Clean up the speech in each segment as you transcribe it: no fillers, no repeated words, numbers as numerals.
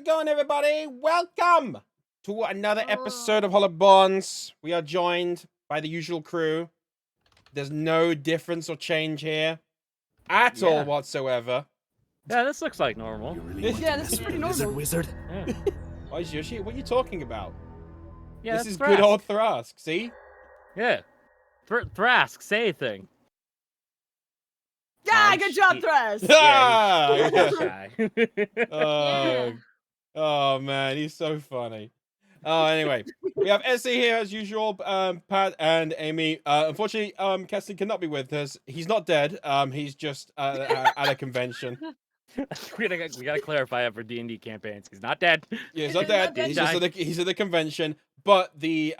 it going, everybody? Welcome to another episode of Hollow Bonds. We are joined by the usual crew. There's no difference or change here at all whatsoever. Yeah, this looks like normal. Yeah, this is pretty normal. Wizard. Yeah, Why is Yoshi? What are you talking about? yeah This is Thrask. good old Thrask, see? Yeah. Thrask, say a thing. Yeah, good job, Thrask. Ah! He's shy. Oh, man, he's so funny. Oh, anyway, we have Essie here as usual, Pat and Amy. Unfortunately, Keston cannot be with us. He's not dead. He's just at a convention. we gotta clarify it for D&D campaigns. He's not dead. Yeah, he's not dead. He's just he's at the convention. But the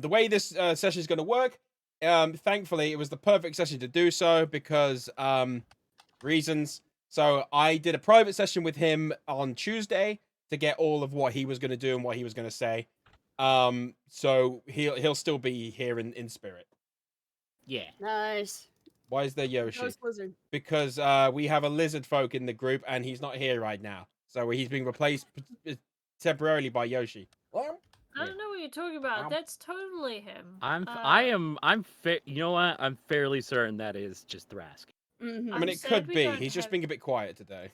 way this session is going to work, thankfully, it was the perfect session to do so because reasons. So I did a private session with him on Tuesday to get all of what he was going to do and what he was going to say. So he'll still be here in spirit. Yeah. Nice. Why is there Yoshi? Ghost Wizard. Because we have a lizard folk in the group and he's not here right now. So he's being replaced temporarily by Yoshi. I don't know what you're talking about. That's totally him. You know what? I'm fairly certain that is just Thrask. Mm-hmm. I mean, it could be. He's just being a bit quiet today.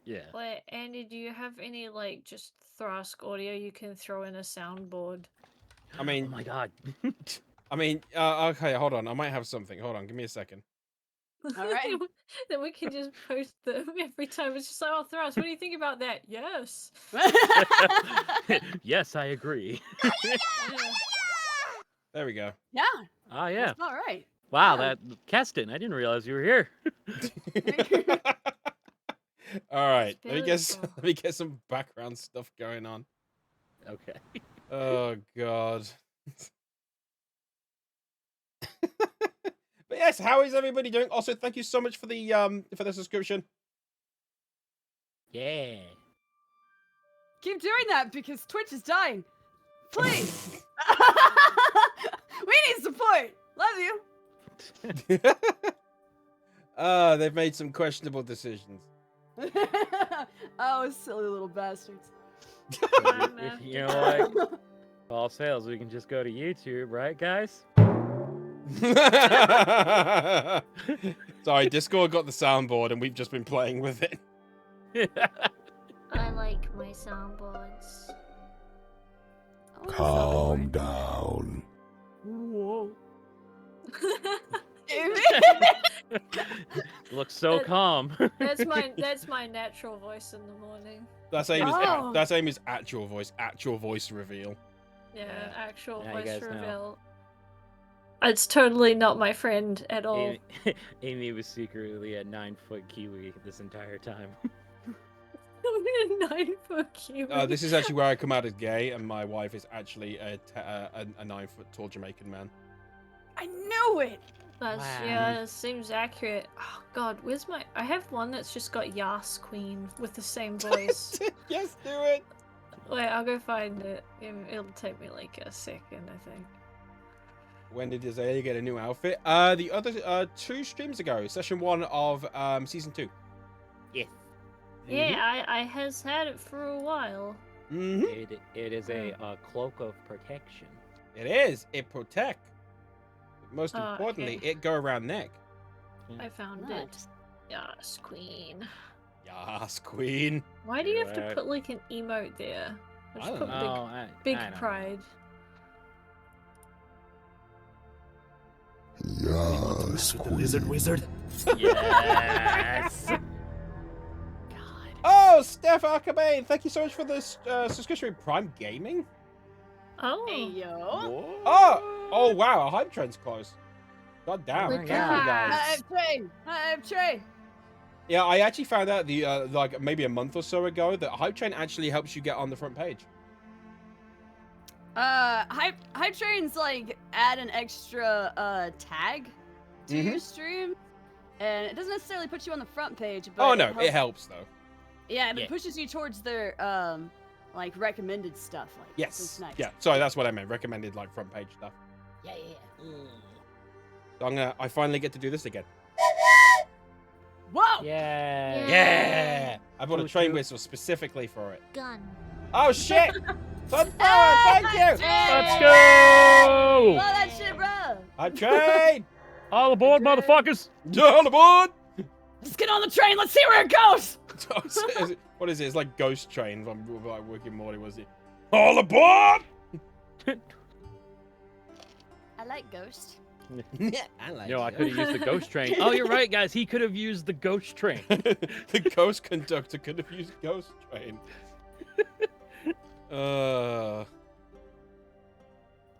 Yeah. Wait, Andy, do you have any, like, just Thrask audio you can throw in a soundboard? I mean... Oh my god. I mean, okay, hold on. I might have something. Hold on, give me a second. All right. Then we can just post them every time. It's just like, oh, Thrask, what do you think about that? Yes. Yes, I agree. There we go. Yeah. Ah, yeah. That's all right. Wow, Yeah. that Keston, I didn't realize you were here. All right, It's let beautiful. me get some background stuff going on. Okay. Oh god. But yes, how is everybody doing? Also, thank you so much for the subscription. Yeah. Keep doing that because Twitch is dying. Please. We need support. Love you. They've made some questionable decisions. Oh, silly little bastards. If you know what? All sales, we can just go to YouTube, right, guys? Sorry, Discord got the soundboard and we've just been playing with it. I like my soundboards. Calm down. Whoa. Looks so calm. That's my natural voice in the morning. That's Amy's. Oh. That's Amy's actual voice reveal. Yeah, actual Now you voice guys know. reveal. It's totally not my friend at all. Amy was secretly a 9-foot kiwi this entire time. I'm a 9-foot kiwi. This is actually where I come out as gay, and my wife is actually a 9-foot tall Jamaican man. I knew it. Yeah, that seems accurate. Oh god, where's my... I have one that's just got Yas Queen with the same voice. Yes, do it. Wait, I'll go find it. It'll take me like a second, I think. When did Isaiah get a new outfit? The other 2 streams ago, session 1 of season 2. Yeah. Yeah, I has had it for a while. Mm-hmm. It is a cloak of protection. It is. It protect. Most Oh, importantly, okay. it go around neck. I found it. Nice. Yas Queen. Yes, queen. Why do you have to Right. put like an emote there? I I just don't put know. big I don't know. pride. Yes, The lizard wizard. Yes. God. Oh, Steph Akabane, thank you so much for this subscription with Prime Gaming. Oh. Hey, yo. Oh, wow, our hype train's close. God damn. Look Thank at you, that. guys. I have Trey. Yeah, I actually found out like maybe a month or so ago that hype train actually helps you get on the front page. Hype trains like add an extra tag to your stream, and it doesn't necessarily put you on the front page. But Oh no, it helps though. Yeah, it Yeah. pushes you towards their like recommended stuff. Like so Yes. it's nice. Yeah. Sorry, that's what I meant. Recommended like front page stuff. Yeah. So I finally get to do this again. Whoa! Yeah. Yeah! I bought a Toot train toot. whistle specifically for it. Gun. Oh shit! Sunflower, thank you! Let's Blow go! that shit, bro! I'm train! All aboard, Okay. motherfuckers! All aboard! Let's get on the train. Let's see where it goes. What is it? It's like Ghost Train from like Rick and Morty, was it? All aboard! I like Ghost. I like Yo, I could have used the ghost train. Oh, you're right, guys. He could have used the ghost train. The ghost conductor could have used Ghost Train.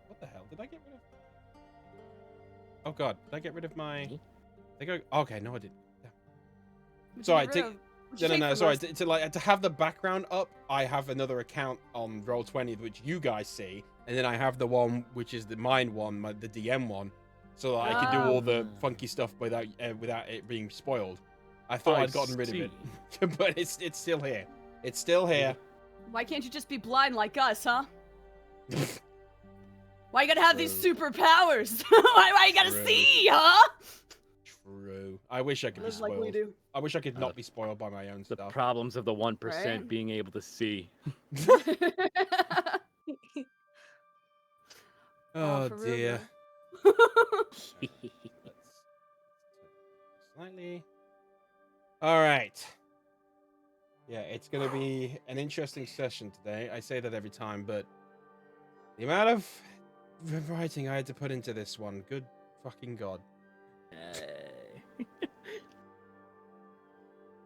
What the hell? Did I get rid of? Oh god, did I get rid of my? Okay, no, I didn't. Sorry, no. Sorry, to have the background up, I have another account on Roll20 which you guys see, and then I have the one which is the mine one, the DM one, so that I can do all the funky stuff without it being spoiled. I thought I'd gotten rid of it, but it's still here. It's still here. Why can't you just be blind like us, huh? Why you gotta have these superpowers? why you gotta True. see, huh? True. I wish I could be Live spoiled. like we do. I wish I could not be spoiled by my own The stuff. problems of the 1% Right? being able to see. Oh for real, dear. though. Slightly. All right. Yeah, it's gonna be an interesting session today. I say that every time, but the amount of writing I had to put into this one, good fucking god.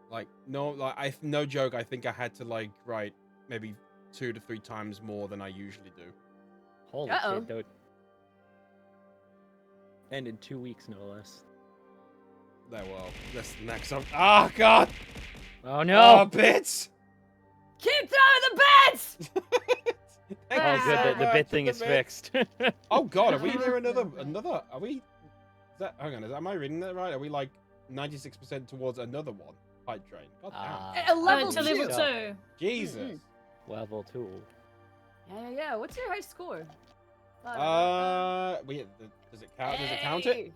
Like no joke. I think I had to like write maybe 2 to 3 times more than I usually do. Holy Uh-oh. shit, dude. And in 2 weeks, no less. There, well, that's the next one. Oh god! Oh Oh, no! bits! Keep throwing the bits! Thank Oh you good, so the much bit for thing the is bits. fixed. Oh god, are we near another? Are we? Is that? Hang on, am I reading that right? Are we like 96% towards another one? Hype train. God damn. A level to level 2. 2. Jesus. Level 2. Yeah. What's your high score? Wait, does it count? Does it count it? Hey!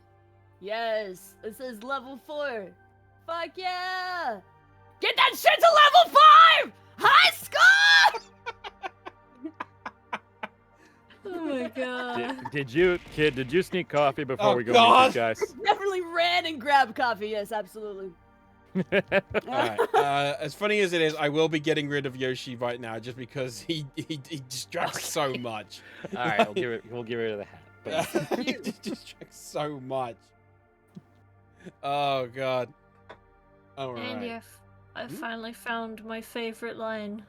Yes, it says level 4. Fuck yeah! Get that shit to level 5! High score! Oh my god. Did you sneak coffee before Oh, we go God. meet these guys? Definitely ran and grabbed coffee. Yes, absolutely. Alright. As funny as it is, I will be getting rid of Yoshi right now just because he distracts so much. All right, we'll get rid of the hat. But He distracts so much. Oh god. Alright. Andy, I finally found my favorite line.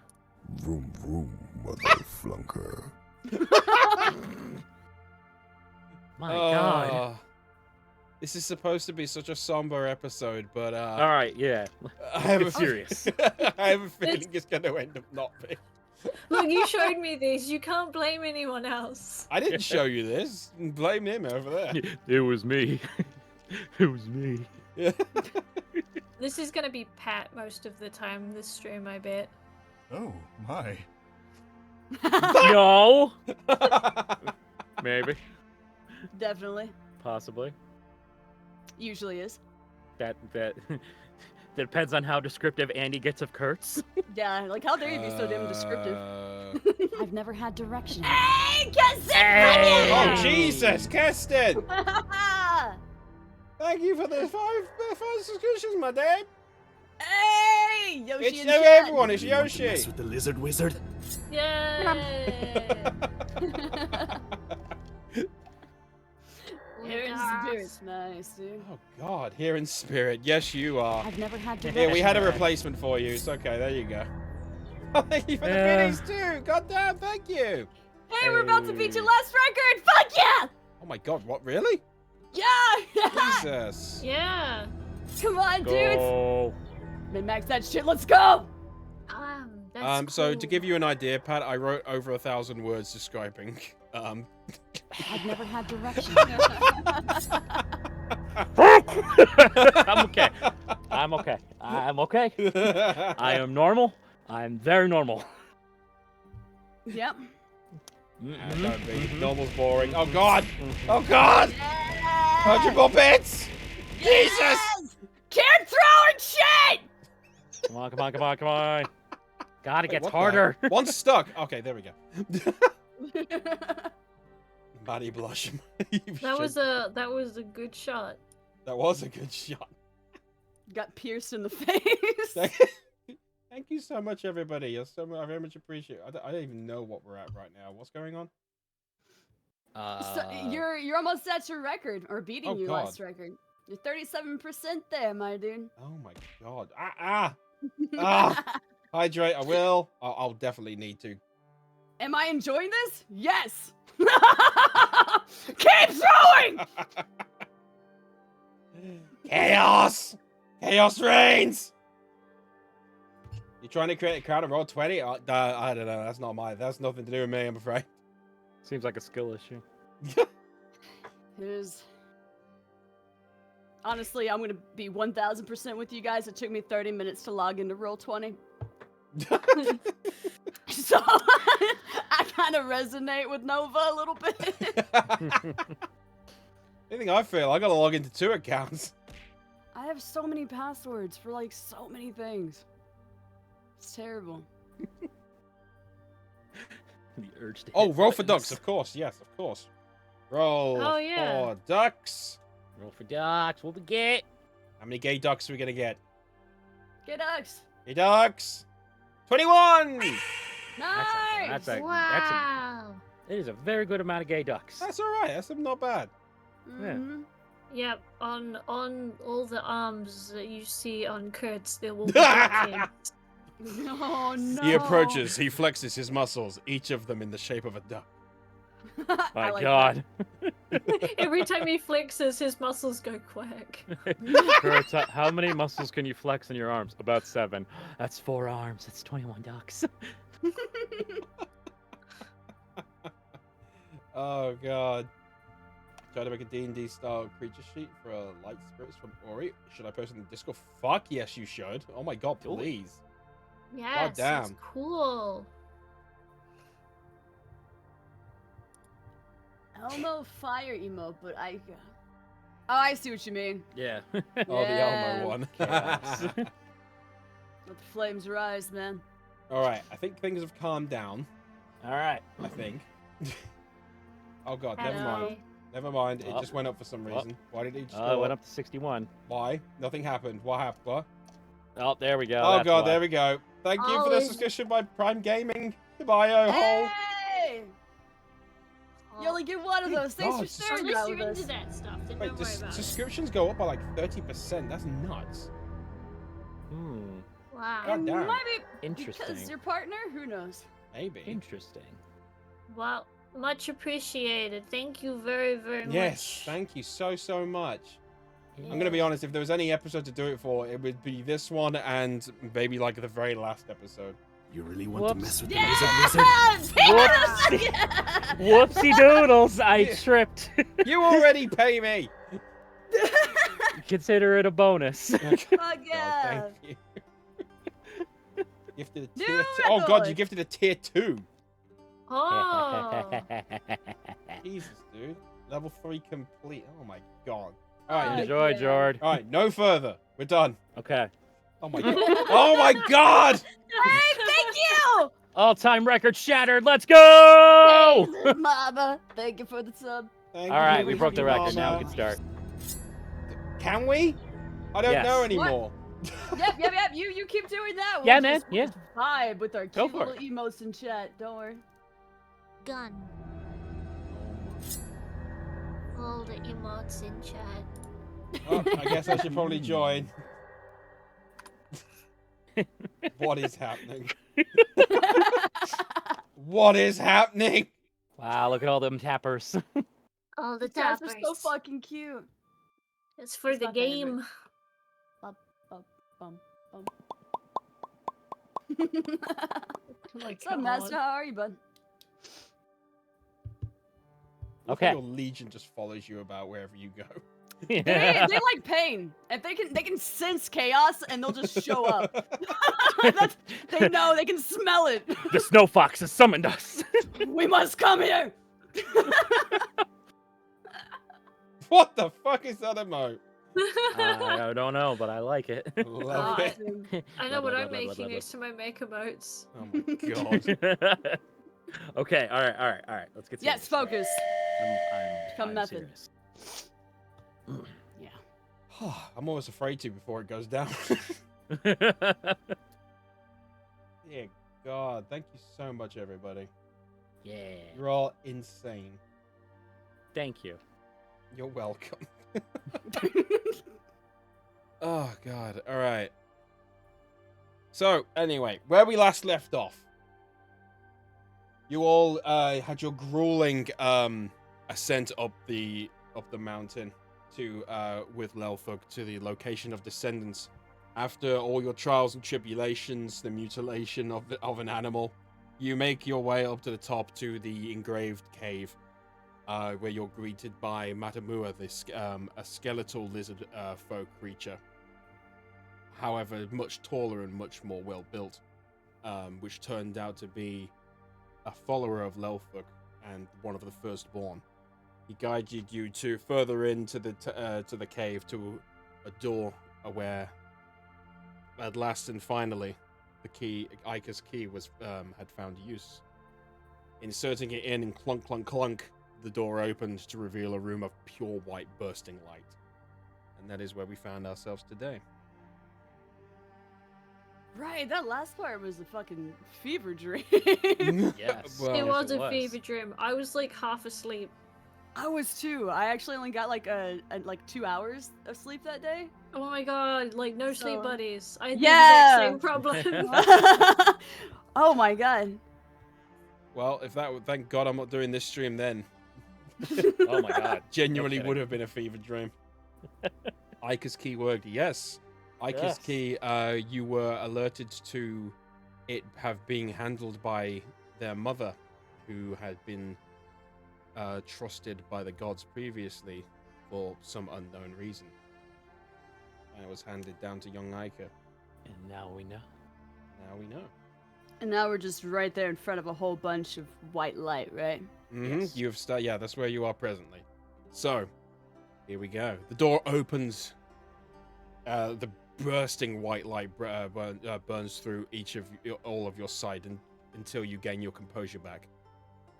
Vroom vroom, mother flunker. my God. Oh. This is supposed to be such a somber episode, but All right, yeah. I have a Get serious. I have a feeling it's going to end up not being. Look, you showed me these. You can't blame anyone else. I didn't show you this. Blame him over there. It was me. It was me. Yeah. This is gonna be Pat most of the time, this stream, I bet. Oh my. No. Maybe. Definitely. Possibly. Usually is. That depends on how descriptive Andy gets of Curts. Yeah, like how dare you be so damn descriptive? I've never had direction. Hey, Keston! Oh, Jesus, Keston! Thank you for the five subscriptions, my dad. Hey, Yoshi It's and no Chad. everyone, it's You want to mess Yoshi. with the lizard wizard? Yay! Here in spirit. Nice, dude. Oh, God, here in spirit. Yes, you are. I've never had Here, direction. we had a replacement for you. It's okay, there you go. Thank you for the Yeah. biddies, too. God damn, thank you. Hey, we're about to beat your last record. Fuck yeah! Oh, my God, what, really? Yeah! Jesus. Yeah. Come on, dudes. Go. Min-max that shit. Let's go. That's So to cool. give you an idea, Pat, I wrote over 1,000 words describing. I've never had direction. I'm okay. I'm okay. I'm okay. I am normal. I'm very normal. Yep. Don't be. Normal's boring. Oh, God. Oh, God. 100 more bits. Jesus. Can't throwing shit! Come on, come on, come on, come on. God, it Wait, gets what the harder. heck? One's stuck. Okay, there we go. Maddie blush. That was a good shot. That was a good shot. Got pierced in the face. Thank you so much, everybody. You're so I very much appreciate it. I don't even know what we're at right now. What's going on? So you're almost at your record, or beating your God. last record. You're 37% there, my dude. Oh my god. Ah! Hydrate, I will. I'll definitely need to. Am I enjoying this? Yes! Keep throwing! Chaos! Chaos reigns! You trying to create a crowd and roll 20? I don't know. That's nothing to do with me, I'm afraid. Seems like a skill issue. It is. Honestly, I'm gonna be 1000% with you guys. It took me 30 minutes to log into Roll20. So I kind of resonate with Nova a little bit. Anything I feel, I gotta log into 2 accounts. I have so many passwords for like so many things. It's terrible. The urge to Oh, hit roll for buttons. ducks, of course. Yes, of course. Roll Oh, yeah. for ducks. Roll for ducks. What we get? How many gay ducks are we gonna get? Get X. Gay ducks. 21. Nice. That's a Wow. it is a very good amount of gay ducks. That's all right. That's not bad. Mhm. Yep, on all the arms that you see on Curts, there will be duckings. Oh no. He approaches. He flexes his muscles, each of them in the shape of a duck. I My like God. Every time he flexes, his muscles go quack. Curts, how many muscles can you flex in your arms? About 7. That's 4 arms. That's 21 ducks. Oh god. Try to make a D&D style creature sheet for light spirits from Ori. Should I post it in the Discord? Fuck yes, you should. Oh my god, Do it. please. Yes, that's damn. cool. Elmo fire emote, but I. Oh, I see what you mean. Yeah. Oh, Yeah. the Elmo one. Chaos. Let the flames rise, man. All right, I think things have calmed down. All right. I think. Oh god, Hello. never mind. Never mind. It Oh. just went up for some reason. Why did it just It go went up? up to 61. Why? Nothing happened. What happened? What? Oh, there we go. Oh That's god, why. there we go. Thank you for Oh, the is- subscription by Prime Gaming. Goodbye, oh hole. Hey! You only get one of those. Thanks God, for sharing that Unless with you're us. into that stuff, then Wait, don't worry about it. subscriptions go up by like 30%. That's nuts. Hmm. Wow. God damn. Might be Interesting. because your partner. Who knows? Maybe. Interesting. Well, much appreciated. Thank you very, very Yes, much. thank you so much. I'm gonna be honest, if there was any episode to do it for, it would be this one and maybe like the very last episode. You really want to Whoops. mess with the Yeah! wizard? Whoopsie. Whoopsie doodles! I tripped. You already pay me! Consider it a bonus. Fuck God, yeah! thank you. Gifted a New tier oh god, you record. gifted a tier 2. Oh. Jesus, dude. Level 3 complete. Oh my god. Alright, Enjoy, yeah. Jord. alright, no further. We're done. Okay. Oh my god. Oh my god! Hey, thank you! All-time record shattered. Let's go! Hey, Mama, thank you for the sub. Thank All right, you, we broke the record. Now we Mama. can start. Can we? I don't Yes. know What? anymore. Yep. You keep doing that. Yeah, We'll man, just yeah. Vibe with our Go cute for little emotes in chat. Don't worry. Gun. All the emotes in chat. Oh, I guess I should probably join. What is happening? What is happening? Wow, look at all them tappers. All the Cats tappers. are so fucking cute. It's for It's the my favorite. game. Bum, bum, bum. Oh my What's up, Master? How are you, bud? Okay. Your legion just follows you about wherever you go. They like pain. If they can sense chaos and they'll just show up. They know, they can smell it. The snow fox has summoned us. We must come here. What the fuck is that emote? I don't know, but I like it. Love it. I know what I'm making next to my make emotes. Oh my god. Okay, all right. Let's get serious. Yes, focus. Become I'm method. serious. Yeah. I'm almost afraid to before it goes down. Yeah, God, thank you so much, everybody. Yeah. You're all insane. Thank you. You're welcome. Oh, God. All right. So, anyway, where we last left off, you all had your grueling ascent up the mountain to with Lelfug to the location of Descendants. After all your trials and tribulations, the mutilation of an animal, you make your way up to the top to the engraved cave, where you're greeted by Matamua, this a skeletal lizard folk creature. However, much taller and much more well built, which turned out to be a follower of Lelfug and one of the firstborn. He guided you to further into the cave to a door where, at last and finally, the key, Ica's key, was had found use. Inserting it in and clunk, clunk, clunk, the door opened to reveal a room of pure white bursting light. And that is where we found ourselves today. Right, that last part was a fucking fever dream. Yes. Well, It was it a was. fever dream. I was like half asleep. I was too. I actually only got like like 2 hours of sleep that day. Oh my god, like no sleep So- buddies. I had Yeah. the exact same problem. Oh my god. Well, if that would, thank God I'm not doing this stream then. Oh my god. Genuinely kidding. would have been a fever dream. Ica's key worked. Yes. Ica's Yes. key, you were alerted to it have been handled by their mother, who had been trusted by the gods previously for some unknown reason. And it was handed down to young Ica. And now we know. Now we know. And now we're just right there in front of a whole bunch of white light, right? Mm-hmm. Yes. You've yeah, that's where you are presently. So, here we go. The door opens. The bursting white light burns through all of your sight until you gain your composure back.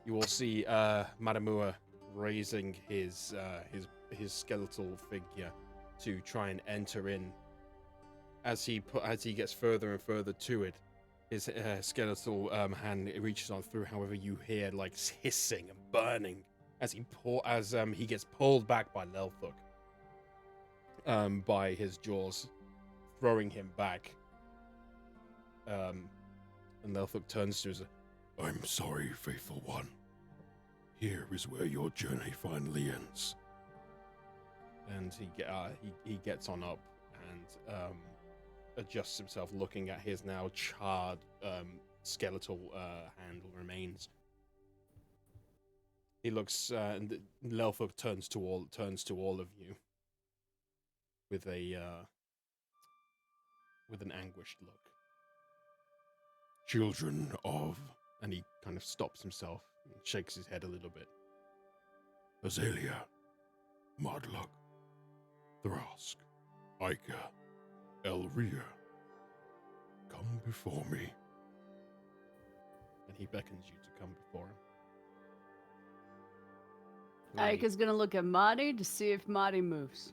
You will see Matamua raising his skeletal figure to try and enter in. As he gets further and further to it, his skeletal hand reaches on through. However, you hear like hissing and burning as he gets pulled back by Lelfug, by his jaws, throwing him back. And Lelfug turns to him. I'm sorry, faithful one. Here is where your journey finally ends. And he gets on up and adjusts himself, looking at his now charred skeletal hand remains. He looks, and Lelfug turns to all of you with an anguished look. Children of And he kind of stops himself and shakes his head a little bit. Azalea, Modlug, Thrask, Ica, Elria, come before me. And he beckons you to come before him. Ika's gonna look at Marty to see if Marty moves.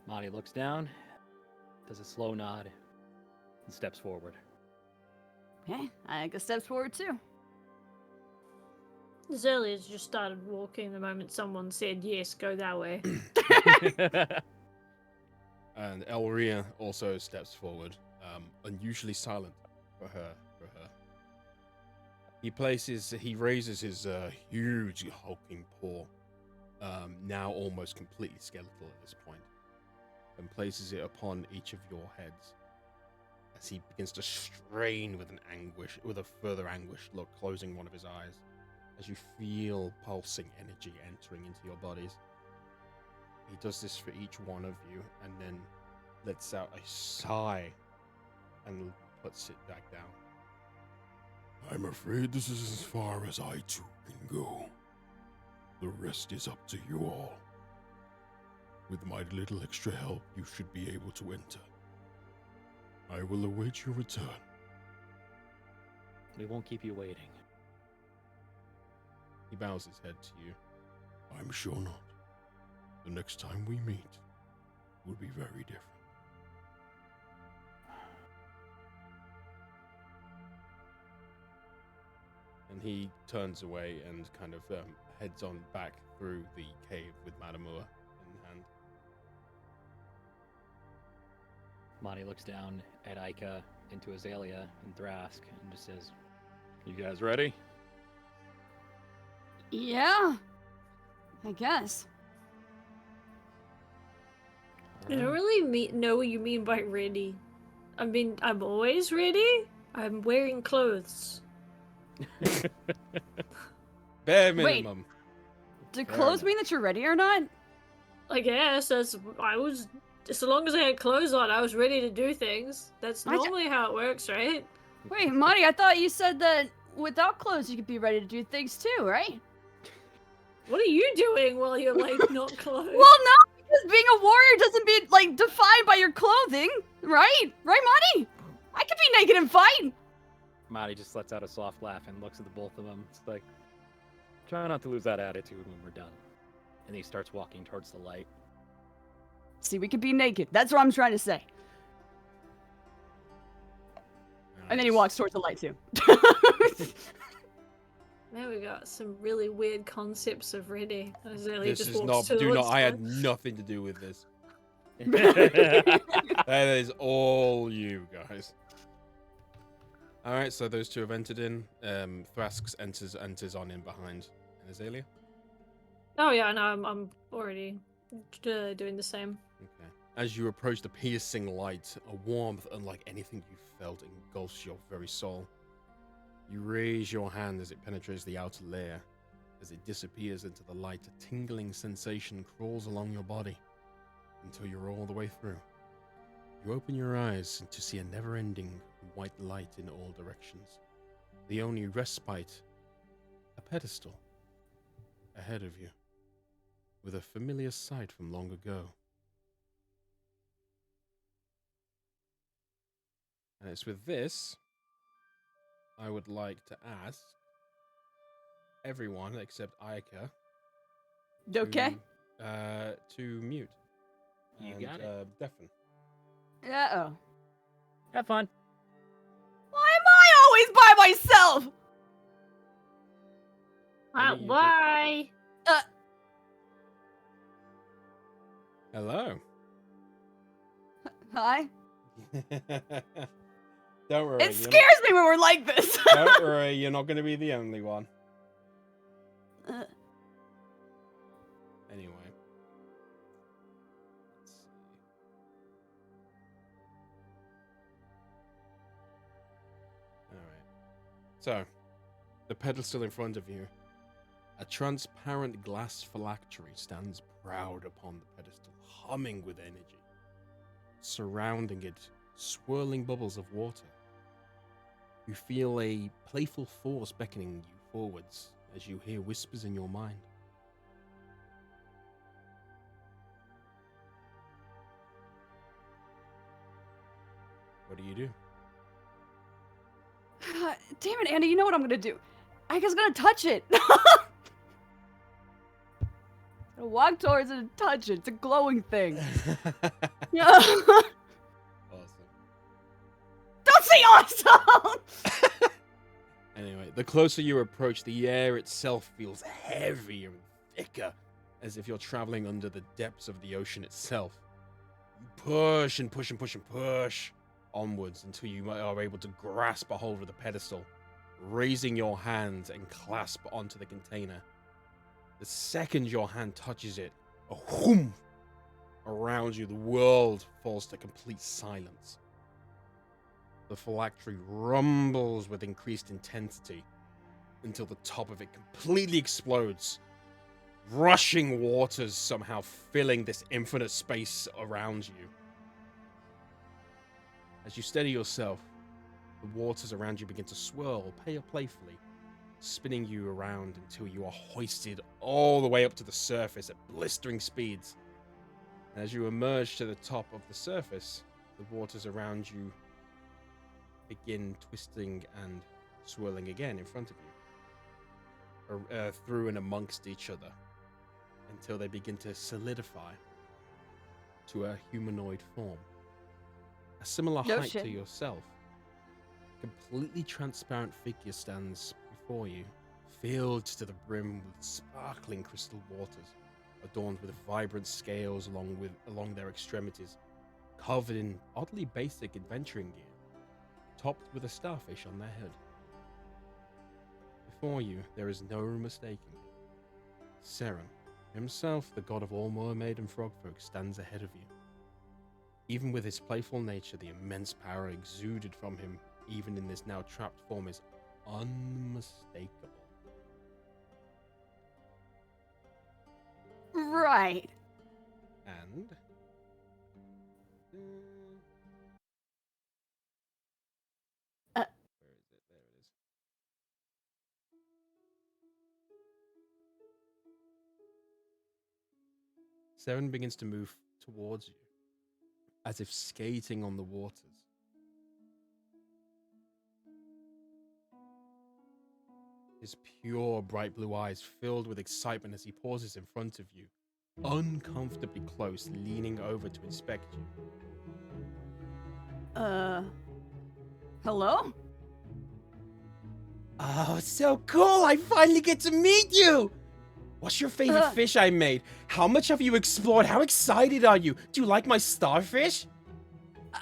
Monty looks down, does a slow nod, and steps forward. Okay, Ika steps forward too. Zelia's just started walking the moment someone said, yes, go that way. And Elria also steps forward, unusually silent for her. He raises his huge hulking paw, now almost completely skeletal at this point, and places it upon each of your heads. As he begins to strain with a further anguished look, closing one of his eyes, as you feel pulsing energy entering into your bodies. He does this for each one of you, and then lets out a sigh and puts it back down. I'm afraid this is as far as I too can go. The rest is up to you all. With my little extra help, you should be able to enter. I will await your return. We won't keep you waiting. He bows his head to you. I'm sure not. The next time we meet will be very different. And he turns away and kind of heads on back through the cave with Madamua in hand. Monty looks down at Ica, into Azalea and Thrask, and just says, "You guys ready?" Yeah. I guess. I don't really know what you mean by ready. I mean, I'm always ready. I'm wearing clothes. Bare Wait. minimum. Do Fair clothes enough. mean that you're ready or not? I guess as long as I had clothes on, I was ready to do things. That's I ju- normally how it works, right? Wait, Marty, I thought you said that without clothes you could be ready to do things too, right? What are you doing while you're like not clothed? Well, no, because being a warrior doesn't be like defined by your clothing, right? Right, Marty? I could be naked and fight. Monty just lets out a soft laugh and looks at the both of them. It's like, try not to lose that attitude when we're done. And he starts walking towards the light. See, we could be naked. That's what I'm trying to say. And then he Nice. walks towards the light too. Now we got some really weird concepts of ready. Azalea This just is walks not. Do not. towards I had them. nothing to do with this. That is all you guys. All right, so those two have entered in. Thrask enters on in behind. And Azalea? Oh yeah, no, I'm already doing the same. Okay. As you approach the piercing light, a warmth unlike anything you felt engulfs your very soul. You raise your hand as it penetrates the outer layer. As it disappears into the light, a tingling sensation crawls along your body until you're all the way through. You open your eyes to see a never-ending white light in all directions. The only respite, a pedestal ahead of you, with a familiar sight from long ago. And it's with this, I would like to ask everyone except Aika Okay. to mute. You and, got it. Deafen. Uh-oh. Have fun. Why am I always by myself? Maybe you Why? Hello. Hi. Don't worry. It scares me when we're like this. Don't worry, you're not going to be the only one. Uh, Anyway. Let's see. Alright. So, the pedestal in front of you. A transparent glass phylactery stands proud upon the pedestal, humming with energy. Surrounding it, swirling bubbles of water. You feel a playful force beckoning you forwards as you hear whispers in your mind. What do you do? Damn it, Andy, you know what I'm gonna do. Ika's gonna touch it. Gonna walk towards it and touch it. It's a glowing thing. Yeah. Awesome. Don't say awesome! Anyway, the closer you approach, the air itself feels heavier and thicker, as if you're traveling under the depths of the ocean itself. You push and push and push and push onwards until you are able to grasp a hold of the pedestal, raising your hand and clasp onto the container. The second your hand touches it, a whoom around you, the world falls to complete silence. The phylactery rumbles with increased intensity until the top of it completely explodes, rushing waters somehow filling this infinite space around you. As you steady yourself, the waters around you begin to swirl playfully, spinning you around until you are hoisted all the way up to the surface at blistering speeds. As you emerge to the top of the surface, the waters around you begin twisting and swirling again in front of you, through and amongst each other, until they begin to solidify to a humanoid form. A similar height to yourself. Completely transparent figure stands before you, filled to the brim with sparkling crystal waters, adorned with vibrant scales along their extremities, covered in oddly basic adventuring gear, topped with a starfish on their head. Before you, there is no mistaking it. Sarin, himself the god of all mermaid and frogfolk, stands ahead of you. Even with his playful nature, the immense power exuded from him, even in this now trapped form, is unmistakable. Right. And where is it? There it is. Sarin begins to move towards you, as if skating on the waters. His pure, bright blue eyes filled with excitement as he pauses in front of you, uncomfortably close, leaning over to inspect you. Hello? Oh, so cool! I finally get to meet you! What's your favorite fish I made? How much have you explored? How excited are you? Do you like my starfish?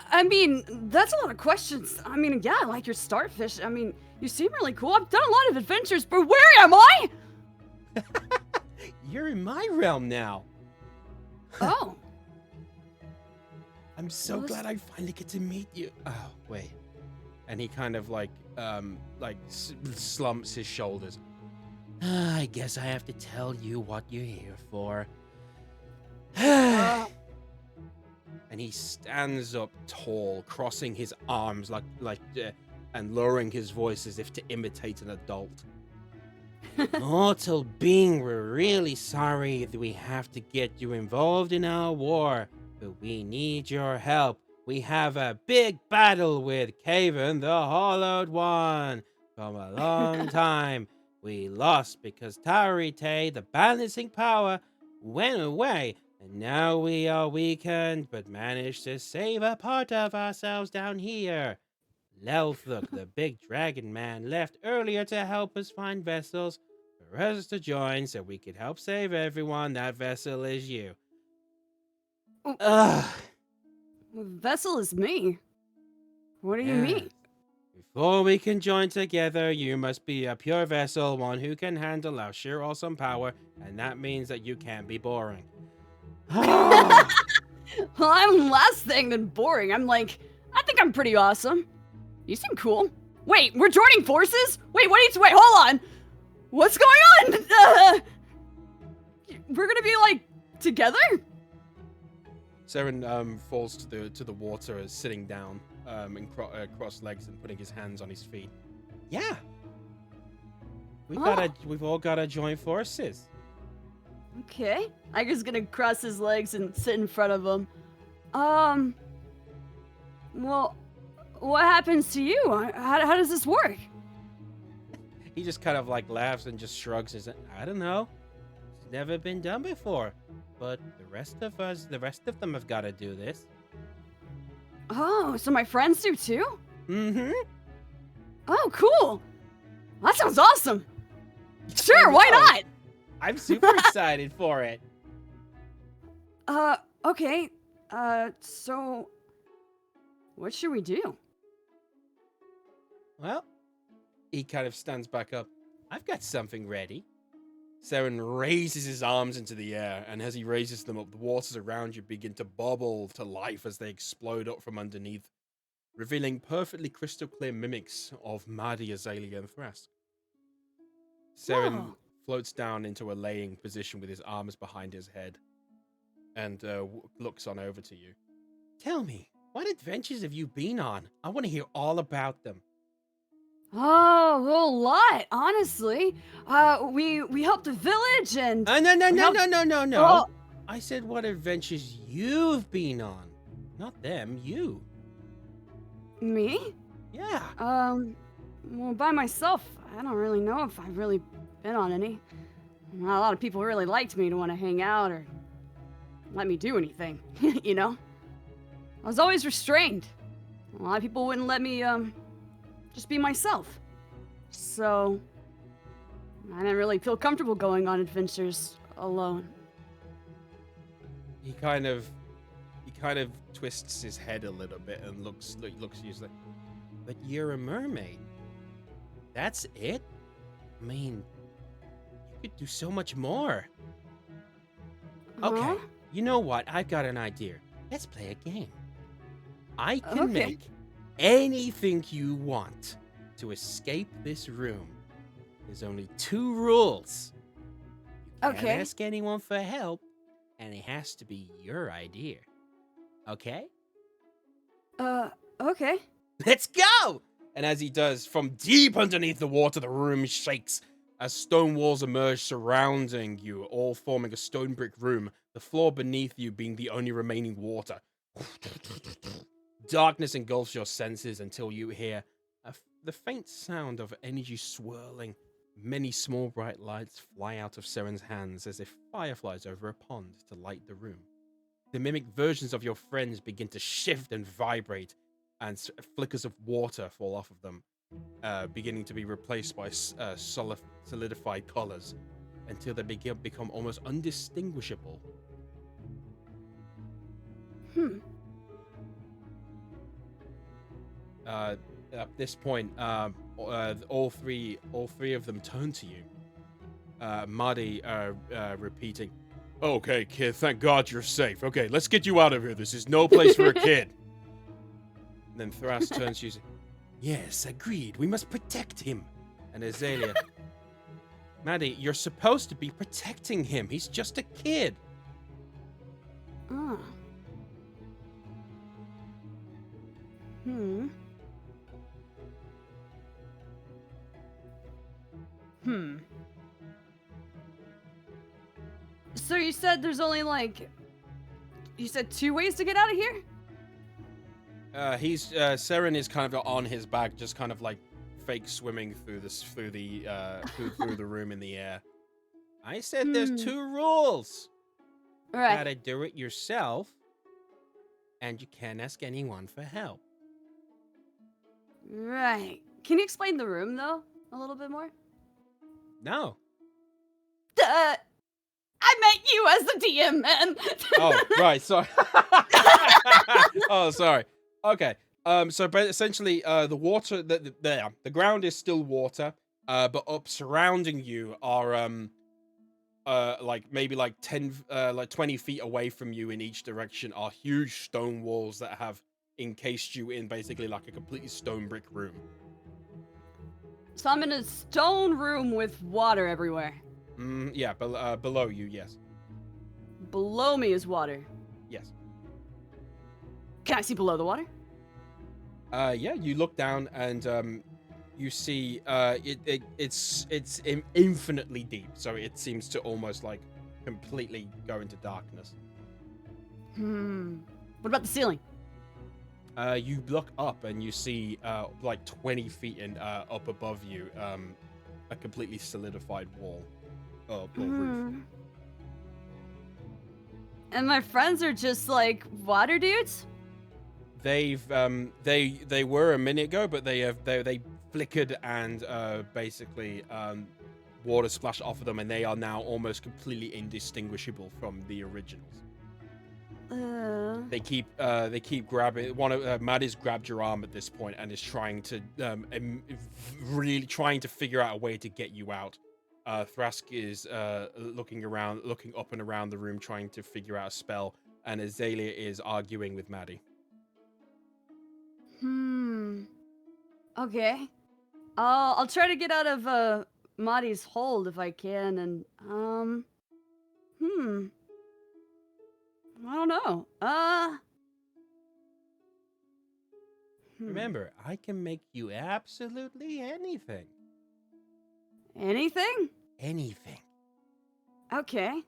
I mean, that's a lot of questions. I mean, yeah, I like your starfish. I mean, you seem really cool. I've done a lot of adventures, but where am I? You're in my realm now. Oh. I'm so glad I finally get to meet you. Oh, wait. And he kind of slumps his shoulders. I guess I have to tell you what you're here for. And he stands up tall, crossing his arms and lowering his voice as if to imitate an adult. Mortal being, we're really sorry that we have to get you involved in our war, but we need your help. We have a big battle with Caven the Hollowed One from a long time. We lost because Taurite, the balancing power, went away, and now we are weakened, but managed to save a part of ourselves down here. Lelthuk, the big dragon man, left earlier to help us find vessels for us to join so we could help save everyone. That vessel is you. Ugh. Vessel is me. What do you mean? Before we can join together, you must be a pure vessel, one who can handle our sheer awesome power, and that means that you can't be boring. Well, I'm last thing than boring. I think I'm pretty awesome. You seem cool. Wait, we're joining forces? Wait, wait, hold on. What's going on? We're gonna be, together? Sarin falls to the water, sitting down, and crossed legs and putting his hands on his feet. Yeah. We've all gotta join forces. Okay. Iger's gonna cross his legs and sit in front of him. Well, what happens to you? How does this work? He just kind of laughs and just shrugs his head. I don't know. It's never been done before. But the rest of them have got to do this. Oh, so my friends do too? Mm-hmm. Oh, cool. That sounds awesome. Sure, why not? I'm super excited for it. Okay. So what should we do? Well, he kind of stands back up. I've got something ready. Sarin raises his arms into the air, and as he raises them up, the waters around you begin to bubble to life as they explode up from underneath, revealing perfectly crystal clear mimics of Madi, Azalea, and Thrask. Sarin floats down into a laying position with his arms behind his head, and looks on over to you. Tell me, what adventures have you been on? I want to hear all about them. Oh, well, a lot, honestly. We helped a village and... No. I said what adventures you've been on. Not them, you. Me? Yeah. Well, by myself, I don't really know if I've really been on any. Not a lot of people really liked me to want to hang out or let me do anything, you know? I was always restrained. A lot of people wouldn't let me, just be myself. So, I didn't really feel comfortable going on adventures alone. He kind of twists his head a little bit and looks at you like, but you're a mermaid. That's it? I mean, you could do so much more. Okay, Huh? you know what? I've got an idea. Let's play a game. I can Okay. make anything you want to escape this room. There's only 2 rules. You can't Okay. ask anyone for help, and it has to be your idea. Okay? Okay. Let's go! And as he does, from deep underneath the water, the room shakes as stone walls emerge surrounding you, all forming a stone brick room, the floor beneath you being the only remaining water. Darkness engulfs your senses until you hear the faint sound of energy swirling. Many small bright lights fly out of Sarin's hands as if fireflies over a pond to light the room. The mimic versions of your friends begin to shift and vibrate, and flickers of water fall off of them, beginning to be replaced by solidified colors until they become almost undistinguishable. At this point, all three of them turn to you. Maddie repeating, "Okay, kid, thank God you're safe. Okay, let's get you out of here. This is no place for a kid." And then Thrask turns to you, "Yes, agreed. We must protect him." And Azalea, "Maddie, you're supposed to be protecting him. He's just a kid." Oh. Hmm. So you said there's only you said 2 ways to get out of here? Sarin is kind of on his back, just kind of like fake swimming through the room in the air. I said there's 2 rules. You Right. gotta do it yourself, and you can't ask anyone for help. Right. Can you explain the room though a little bit more? No. I meant you as the DM, man. Oh, right. Sorry. Oh, sorry. Okay. But essentially, the water, the ground is still water. But up surrounding you are maybe 20 feet away from you in each direction are huge stone walls that have encased you in basically like a completely stone brick room. So I'm in a stone room with water everywhere. Yeah, below you, yes. Below me is water. Yes. Can I see below the water? Yeah, you look down and you see it's infinitely deep, so it seems to almost like completely go into darkness. What about the ceiling? You look up and you see like 20 feet up above you, a completely solidified wall or roof. And my friends are just like water dudes? They were a minute ago, but they flickered and basically water splashed off of them, and they are now almost completely indistinguishable from the originals. They keep grabbing. One of Maddie's grabbed your arm at this point and is trying to really trying to figure out a way to get you out. Thrask is looking up and around the room, trying to figure out a spell, and Azalea is arguing with Maddie. Okay. I'll try to get out of Maddie's hold if I can, and I don't know. Remember, I can make you absolutely anything. Anything? Anything. Okay.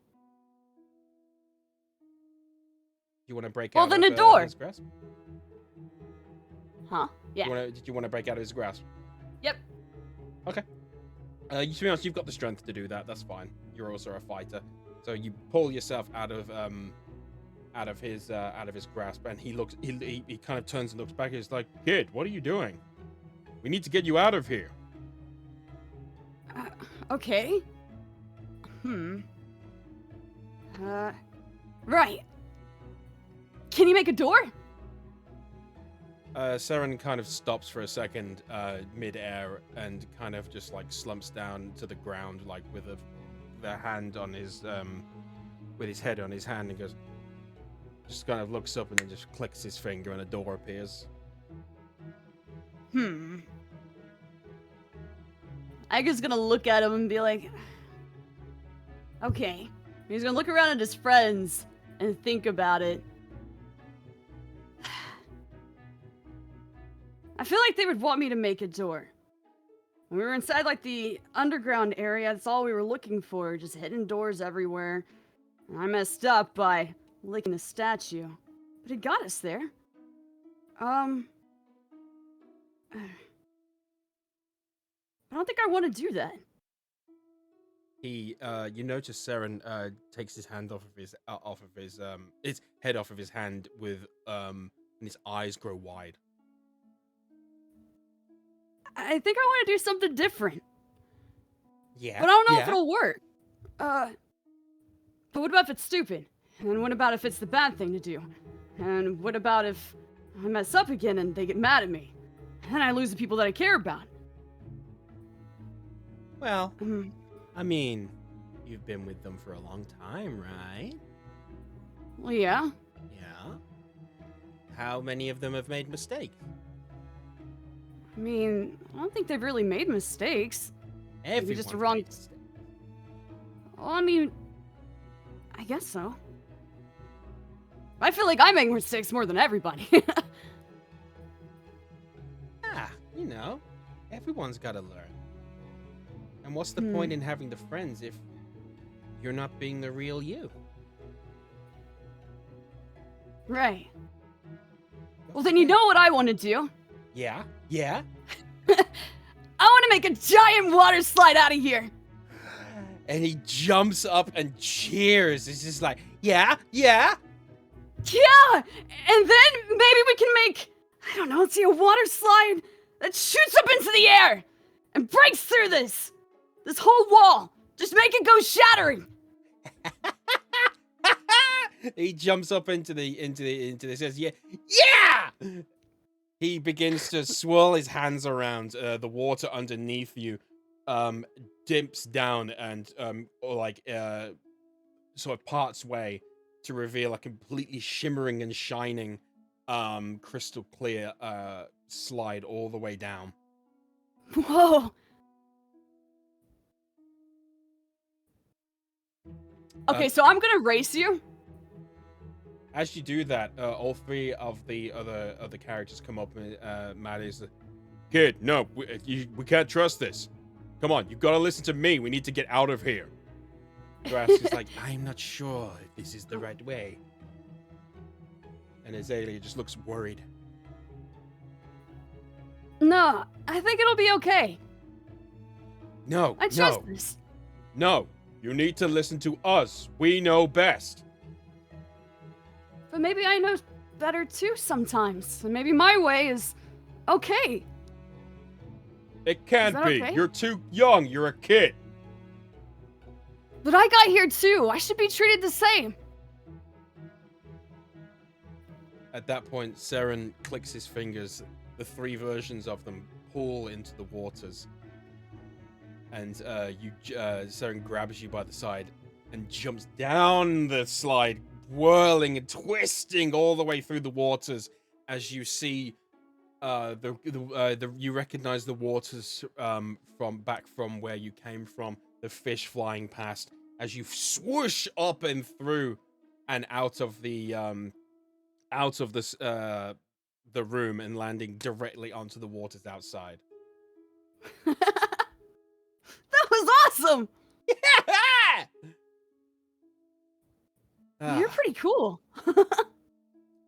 you want to break Well, out then of a door. his grasp? Huh? Yeah. Did you want to break out of his grasp? Yep. Okay. To be honest, you've got the strength to do that. That's fine. You're also a fighter, so you pull yourself out of his grasp, and he kind of turns and looks back. He's like, "Kid, what are you doing? We need to get you out of here." Okay. Right. Can you make a door? Sarin kind of stops for a second, mid-air, and kind of just like slumps down to the ground, like with the hand on his, with his head on his hand, and goes, just kind of looks up and then just clicks his finger, and a door appears. Iger's gonna look at him and be like, okay. He's gonna look around at his friends and think about it. I feel like they would want me to make a door. When we were inside, like, the underground area, that's all we were looking for, just hidden doors everywhere. And I messed up by licking the statue. But it got us there. I don't think I want to do that. You notice Sarin takes his hand off of his head off of his hand and his eyes grow wide. I think I want to do something different. Yeah. But I don't know if it'll work. But what about if it's stupid? And what about if it's the bad thing to do? And what about if I mess up again and they get mad at me? And I lose the people that I care about? Well, I mean, you've been with them for a long time, right? Well, yeah. Yeah. How many of them have made mistakes? I mean, I don't think they've really made mistakes. Maybe just a wrong... Well, I mean, I guess so. I feel like I make mistakes more than everybody. You know, everyone's got to learn. And what's the point in having the friends if you're not being the real you? Right. Well, then you know what I want to do. Yeah? I want to make a giant water slide out of here. And he jumps up and cheers. It's just like, yeah. Yeah! And then maybe we can make, I don't know, let's see, a water slide that shoots up into the air and breaks through this whole wall. Just make it go shattering. He jumps up into this, says, yeah! He begins to swirl his hands around. The water underneath you dips down and sort of parts way to reveal a completely shimmering and shining crystal clear slide all the way down. Whoa. Okay, so I'm gonna race you. As you do that, all three of the other characters come up and Matt is like, "Kid, no, we can't trust this. Come on, you've got to listen to me. We need to get out of here." Thrask is like, "I'm not sure if this is the right way." And Azalea just looks worried. No, I think it'll be okay. No, I trust this. No, you need to listen to us. We know best. But maybe I know better too sometimes. And maybe my way is okay. It can't be. Okay? You're too young. You're a kid. But I got here too. I should be treated the same. At that point, Sarin clicks his fingers. The three versions of them pull into the waters. And Sarin grabs you by the side and jumps down the slide, whirling and twisting all the way through the waters as you see you recognize the waters from where you came from, the fish flying past as you swoosh up and through and out of the room and landing directly onto the waters outside. That was awesome. Yeah! You're pretty cool.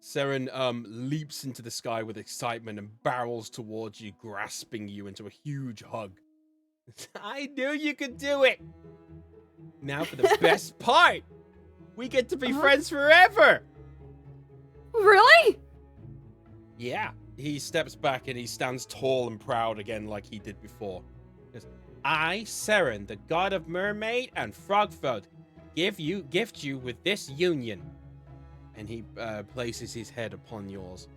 Sarin leaps into the sky with excitement and barrels towards you, grasping you into a huge hug. I knew you could do it! Now for the best part! We get to be friends forever! Really? Yeah. He steps back and he stands tall and proud again like he did before. He goes, I, Sarin, the god of mermaid and frogfolk, gift you with this union. And he places his head upon yours.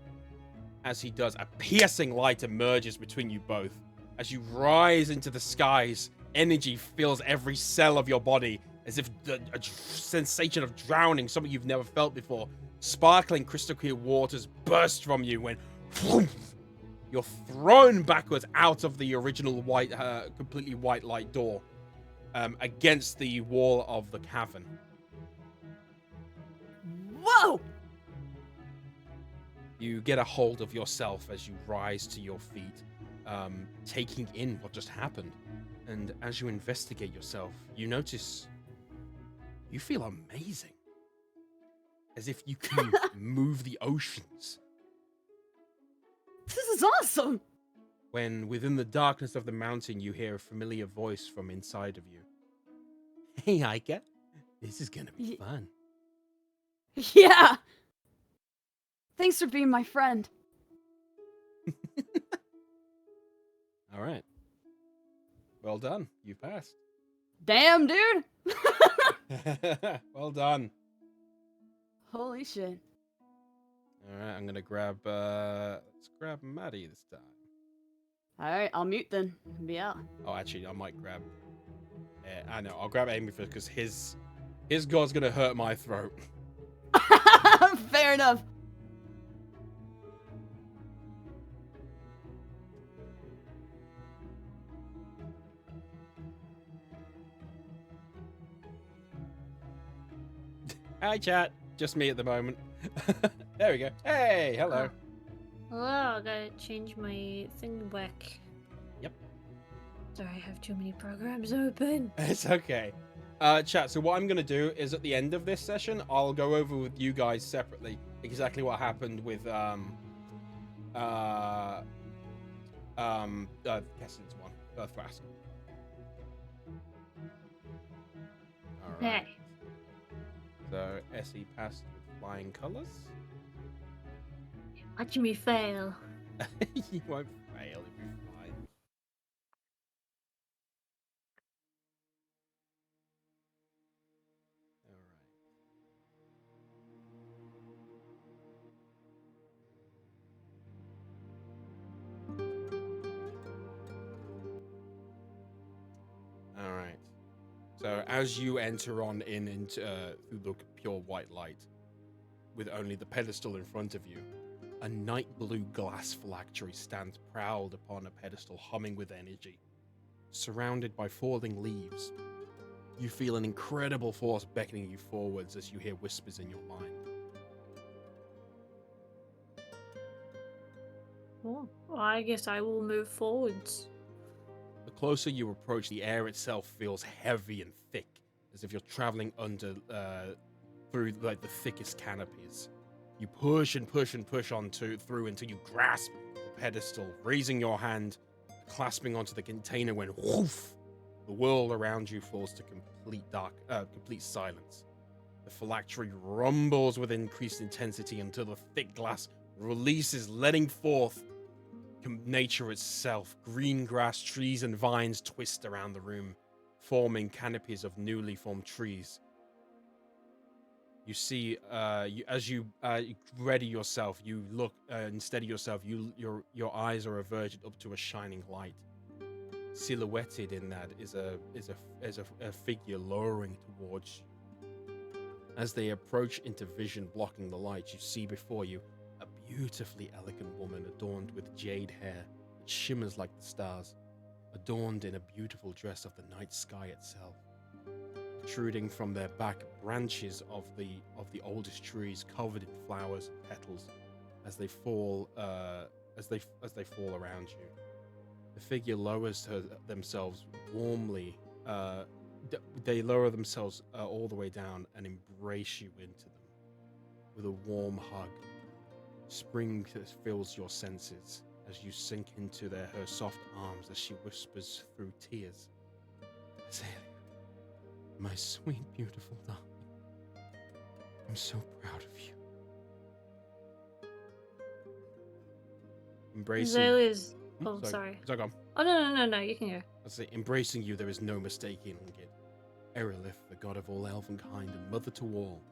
As he does, a piercing light emerges between you both. As you rise into the skies, energy fills every cell of your body, as if a sensation of drowning, something you've never felt before. Sparkling crystal clear waters burst from you when you're thrown backwards out of the original white, completely white light door, against the wall of the cavern. Whoa! You get a hold of yourself as you rise to your feet, taking in what just happened. And as you investigate yourself, you notice you feel amazing. As if you can move the oceans. This is awesome! When within the darkness of the mountain, you hear a familiar voice from inside of you. Hey, Aika. This is gonna be fun. Yeah! Thanks for being my friend. All right. Well done. You passed. Damn, dude! Well done. Holy shit. All right, I'm gonna grab. Let's grab Maddie this time. Alright, I'll mute then. Be out. Oh, actually, I might grab. I know. I'll grab Amy first because his god's gonna hurt my throat. Fair enough. Hi, chat. Just me at the moment. There we go. Hey, hello. Hello, I gotta change my thing back. Yep. Sorry, I have too many programs open. It's okay. Chat, so what I'm going to do is at the end of this session, I'll go over with you guys separately exactly what happened with, Kessin's one, Thrask. Alright. Okay. So, Essie passed with flying colors. Watch me fail. You won't fail if you fly. Alright. So as you enter on into through the pure white light, with only the pedestal in front of you, a night blue glass phylactery stands proud upon a pedestal, humming with energy. Surrounded by falling leaves, you feel an incredible force beckoning you forwards as you hear whispers in your mind. Well, I guess I will move forwards. The closer you approach, the air itself feels heavy and thick, as if you're traveling under through like the thickest canopies. You push and push and push on through until you grasp the pedestal, raising your hand, clasping onto the container when whoof, the world around you falls to complete silence. The phylactery rumbles with increased intensity until the thick glass releases, letting forth nature itself. Green grass, trees, and vines twist around the room, forming canopies of newly formed trees. You see, as you ready yourself, you look and steady yourself. Your eyes are averted up to a shining light. Silhouetted in that is a figure lowering towards you. As they approach into vision, blocking the light, you see before you a beautifully elegant woman adorned with jade hair that shimmers like the stars, adorned in a beautiful dress of the night sky itself. Protruding from their back, branches of the oldest trees covered in flowers and petals as they fall around you. The figure lowers themselves warmly. They lower themselves all the way down and embrace you into them with a warm hug, Spring fills your senses as you sink into her soft arms as she whispers through tears. Azalea, my sweet, beautiful darling. I'm so proud of you. Embracing. Azalea's. Oh, sorry. Sorry, go on. Oh, no, you can go. I say, embracing you, there is no mistaking it. Erelith, the god of all elvenkind and mother to all.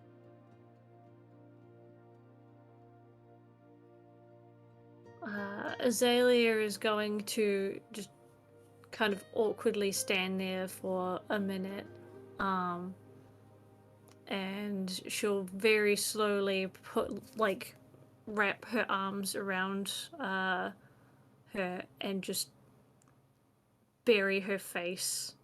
Azalea is going to just kind of awkwardly stand there for a minute. And she'll very slowly wrap her arms around her and just bury her face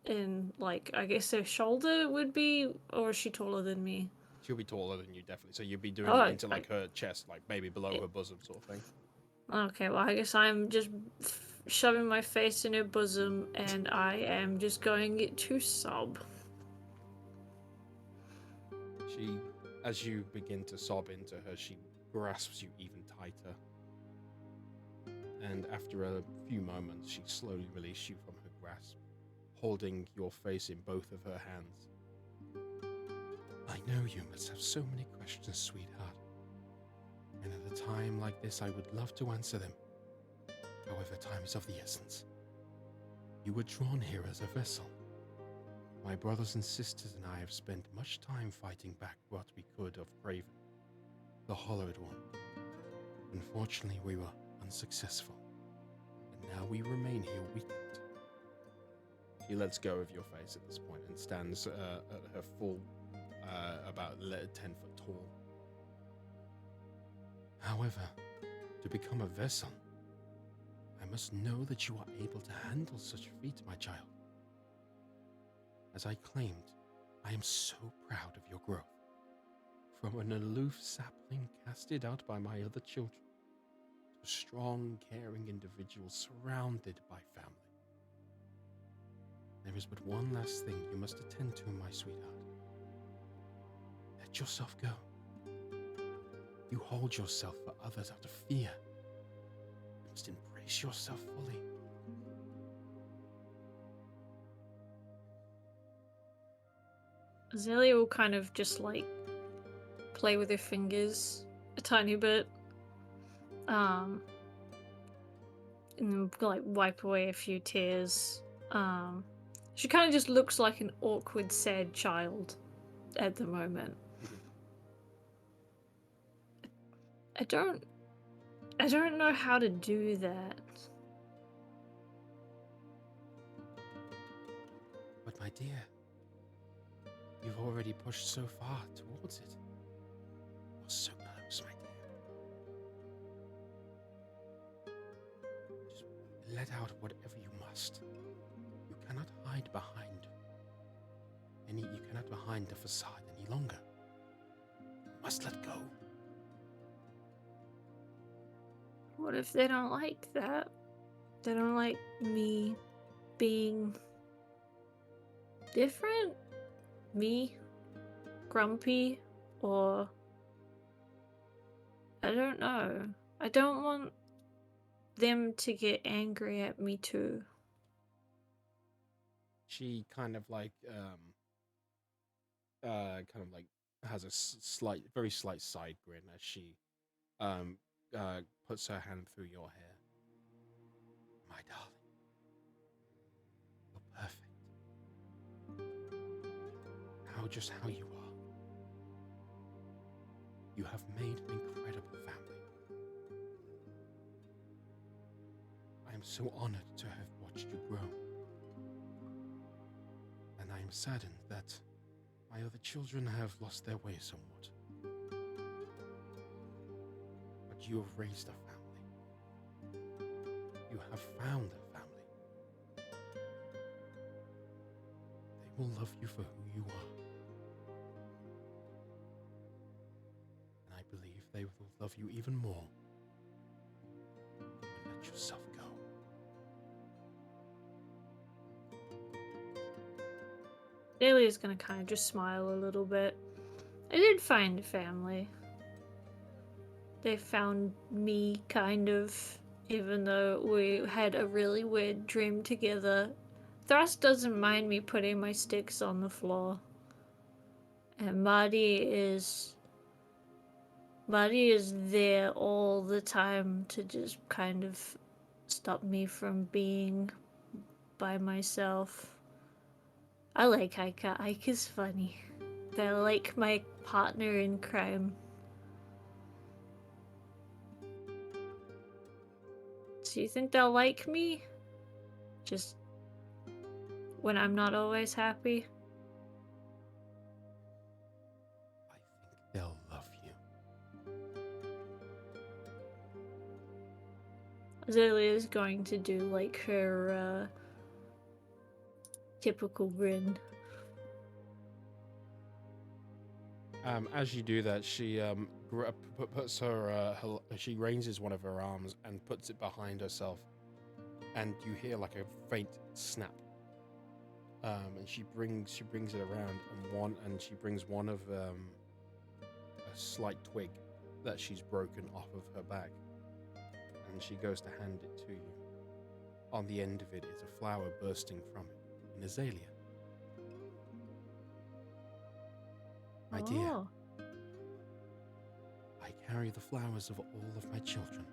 in, like, I guess her shoulder would be, or is she taller than me? She'll be taller than you, definitely. So you'd be doing Oh, it into like her chest, like maybe below her bosom, sort of thing. Okay, well, I guess I'm just shoving my face in her bosom, and I am just going to sob. She, as you begin to sob into her, she grasps you even tighter. And after a few moments, she slowly releases you from her grasp, holding your face in both of her hands. I know you must have so many questions, sweetheart. And at a time like this, I would love to answer them. However, time is of the essence. You were drawn here as a vessel. My brothers and sisters and I have spent much time fighting back what we could of Craven, the Hollowed One. Unfortunately, we were unsuccessful, and now we remain here weakened. She lets go of your face at this point and stands at her full, about 10 foot tall. However, to become a vessel, I must know that you are able to handle such feat, my child. As I claimed, I am so proud of your growth. From an aloof sapling casted out by my other children, to a strong, caring individual surrounded by family. There is but one last thing you must attend to, my sweetheart. Let yourself go. You hold yourself for others out of fear. You must embrace yourself fully. Azalea will kind of just, like, play with her fingers a tiny bit. And then, like, wipe away a few tears. She kind of just looks like an awkward, sad child at the moment. I don't know how to do that. But my dear, you've already pushed so far towards it. You're so close, my dear. Just let out whatever you must. You cannot hide behind the facade any longer. You must let go. What if they don't like that? They don't like me being different? Me grumpy? Or I don't know. I don't want them to get angry at me too. She kind of like has a very slight side grin as she puts her hand through your hair. My darling, you're perfect. Just how you are. You have made an incredible family. I am so honored to have watched you grow. And I am saddened that my other children have lost their way somewhat. But you have raised a family. You have found a family. They will love you for who you are. And I believe they will love you even more when you let yourself go. Dahlia's gonna kind of just smile a little bit. I did find a family. they found me, kind of, even though we had a really weird dream together. Thrask doesn't mind me putting my sticks on the floor. And Marty is there all the time to just kind of stop me from being by myself. I like Aika. Aika's funny. They're like my partner in crime. Do you think they'll like me? Just when I'm not always happy? I think they'll love you. Azalea is going to do like her typical grin. As you do that, she puts her, she raises one of her arms and puts it behind herself, and you hear like a faint snap. And she brings it around, and she brings one of a slight twig that she's broken off of her back, and she goes to hand it to you. On the end of it is a flower bursting from it, an azalea. My dear, Oh. I carry the flowers of all of my children.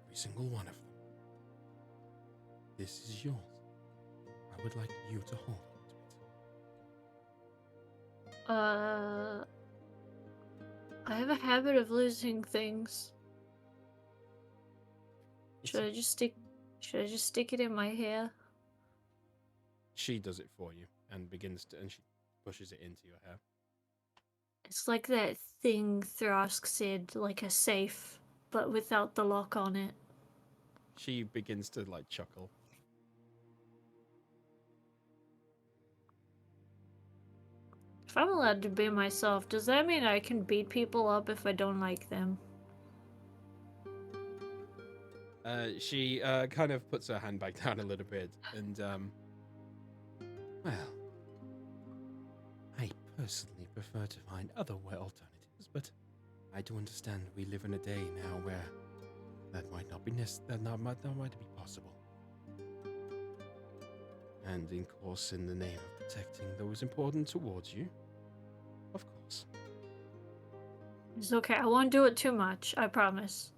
Every single one of them. This is yours. I would like you to hold on to it. I have a habit of losing things. Should I just stick it in my hair? She does it for you and she pushes it into your hair. It's like that thing Thrask said, like a safe, but without the lock on it. She begins to like chuckle. If I'm allowed to be myself, does that mean I can beat people up if I don't like them? She kind of puts her hand back down a little bit and Well, I personally prefer to find other alternatives, but I do understand we live in a day now where that might not be be possible. And in course, in the name of protecting those important towards you, of course. It's okay, I won't do it too much, I promise.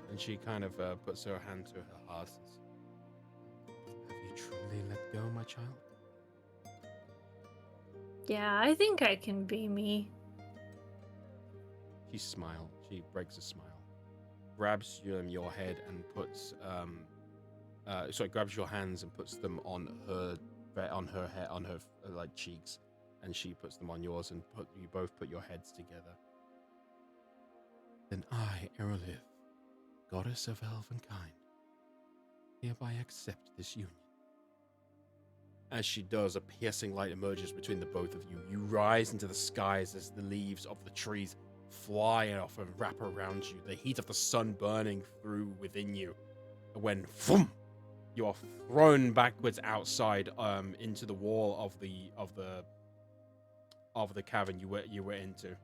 and she kind of puts her hand to her heart. Have you truly let go, my child? Yeah, I think I can be me. She smiles. She breaks a smile, grabs your head and puts grabs your hands and puts them on her head, on her like cheeks, and she puts them on yours, and you both put your heads together. Then I, Erth, goddess of elvenkind, hereby accept this union. As she does, a piercing light emerges between the both of you. You rise into the skies as the leaves of the trees fly off and wrap around you, the heat of the sun burning through within you. When vroom, you are thrown backwards outside into the wall of the cavern you were into.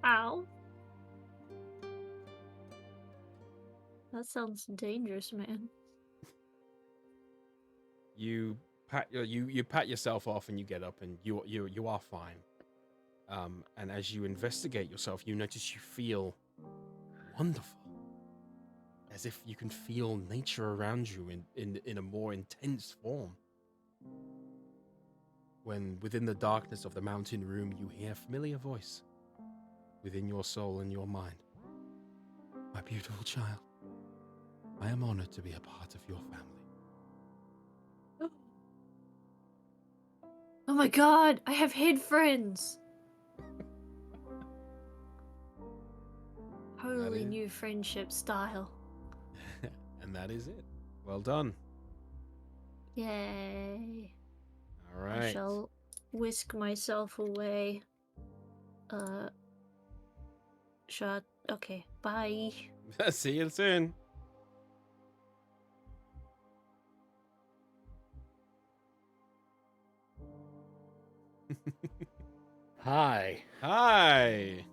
Ow. That sounds dangerous, man. You pat yourself off and you get up and you are fine. And as you investigate yourself, you notice you feel wonderful, as if you can feel nature around you in a more intense form. When within the darkness of the mountain room, you hear a familiar voice within your soul and your mind. My beautiful child, I am honored to be a part of your family. Oh my god, I have head friends! Totally is- new friendship style. And that is it. Well done. Yay. All I right. shall whisk myself away. Okay, bye. See you soon. Hi. Hi.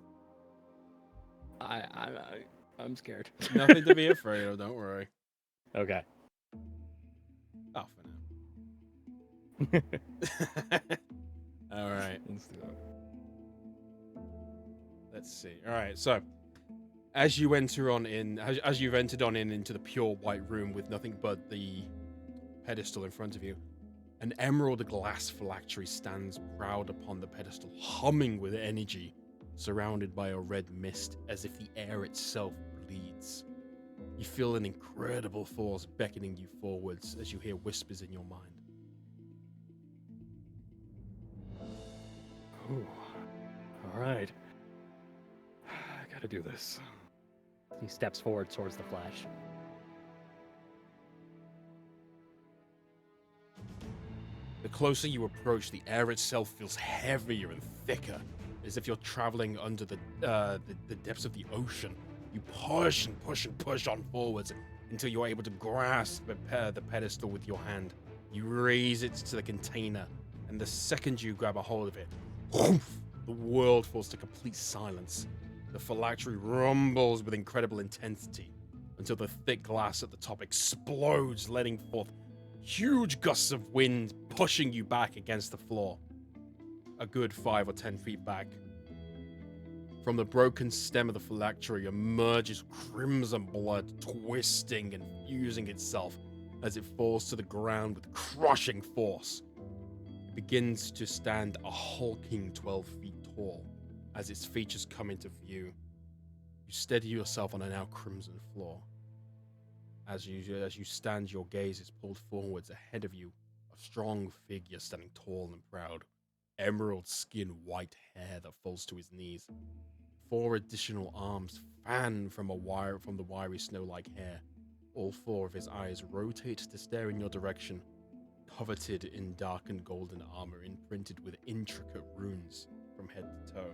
I'm scared. Nothing to be afraid of. Don't worry. Okay. Oh, for now. All right. Let's do it. Let's see. All right. So, as you enter on in, as you've entered on in into the pure white room with nothing but the pedestal in front of you, an emerald glass phylactery stands proud upon the pedestal, humming with energy, surrounded by a red mist, as if the air itself bleeds. You feel an incredible force beckoning you forwards as you hear whispers in your mind. Ooh. All right. I gotta do this. He steps forward towards the flash. The closer you approach, the air itself feels heavier and thicker, as if you're traveling under the depths of the ocean. You push and push and push on forwards until you're able to grasp the pedestal with your hand. You raise it to the container, and the second you grab a hold of it, whoof, the world falls to complete silence. The phylactery rumbles with incredible intensity until the thick glass at the top explodes, letting forth huge gusts of wind pushing you back against the floor, a good 5 or 10 feet back. From the broken stem of the phylactery emerges crimson blood, twisting and fusing itself as it falls to the ground with crushing force. It begins to stand a hulking 12 feet tall as its features come into view. You steady yourself on a now crimson floor. As you stand, your gaze is pulled forwards. Ahead of you, a strong figure standing tall and proud. Emerald skin, white hair that falls to his knees. 4 additional arms fan from the wiry snow-like hair. All 4 of his eyes rotate to stare in your direction, coveted in darkened golden armor imprinted with intricate runes from head to toe.